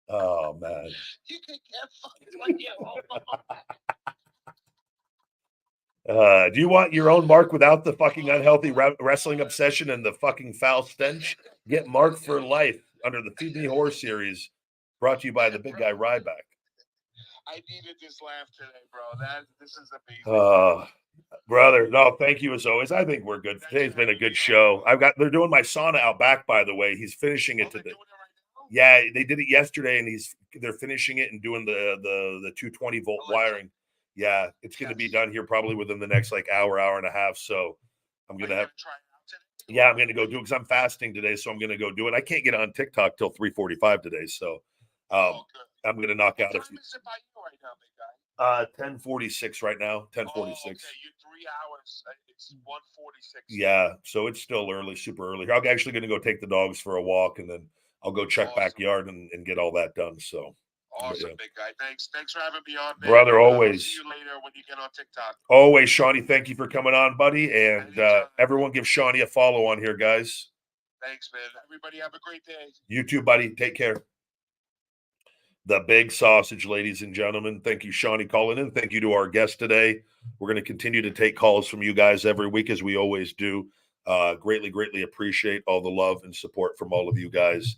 Oh man! You can get fucked by your own mark. Do you want your own mark without the fucking unhealthy wrestling obsession and the fucking foul stench? Get Mark for Life under the Feed Me Whore series, brought to you by the big guy Ryback. I needed this laugh today, bro. This is amazing. Brother, no, thank you as always. I think we're good. Today's been a good show. They're doing my sauna out back, by the way. He's finishing it today. Yeah, they did it yesterday, and they're finishing it and doing the 220 volt wiring. Yeah, it's going to be done here probably within the next like hour and a half. So I'm going to have. Yeah, I'm going to go do it because I'm fasting today, so I'm going to go do it. I can't get on TikTok till 3:45 today, so I'm going to knock out a few. 10:46 right now. 10:46. Okay, you're 3 hours. It's 1:46. Yeah, so it's still early, super early. I'm actually going to go take the dogs for a walk, and then I'll go check backyard and get all that done. So awesome, big guy. Thanks for having me on, man. Brother. Always. See you later when you get on TikTok. Always, Shawnee. Thank you for coming on, buddy. And everyone, give Shawnee a follow on here, guys. Thanks, man. Everybody have a great day. You too, buddy. Take care. The big sausage, ladies and gentlemen. Thank you, Shawnee, calling in. Thank you to our guest today. We're going to continue to take calls from you guys every week, as we always do. Greatly appreciate all the love and support from all of you guys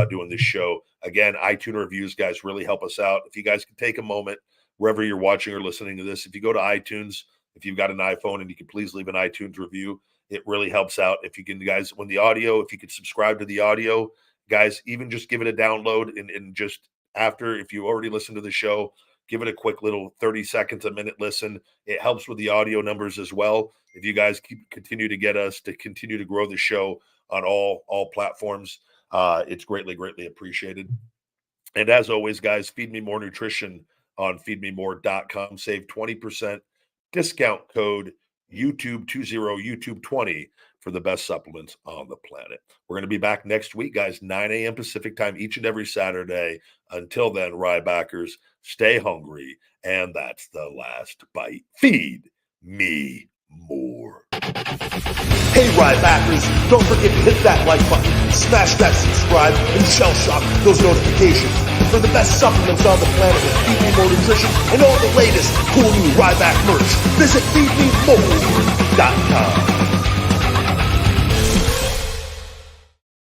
doing this show. Again, iTunes reviews, guys, really help us out. If you guys can take a moment, wherever you're watching or listening to this, if you go to iTunes, if you've got an iPhone, and you can please leave an iTunes review, it really helps out. If you can, guys, if you could subscribe to the audio, guys, even just give it a download and just after, if you already listened to the show, give it a quick little 30 seconds, a minute listen. It helps with the audio numbers as well. If you guys continue to get us to continue to grow the show on all platforms, it's greatly appreciated. And as always, guys, Feed Me More Nutrition on feedmemore.com. Save 20%. Discount code YouTube20, YouTube20 for the best supplements on the planet. We're going to be back next week, guys, 9 a.m. Pacific time, each and every Saturday. Until then, Rybackers, stay hungry. And that's the last bite. Feed me more. Hey, Rybackers, don't forget to hit that like button, smash that subscribe, and shell shock those notifications for the best supplements on the planet with Feed Me More Nutrition and all the latest cool new Ryback merch. Visit feedmemore.com.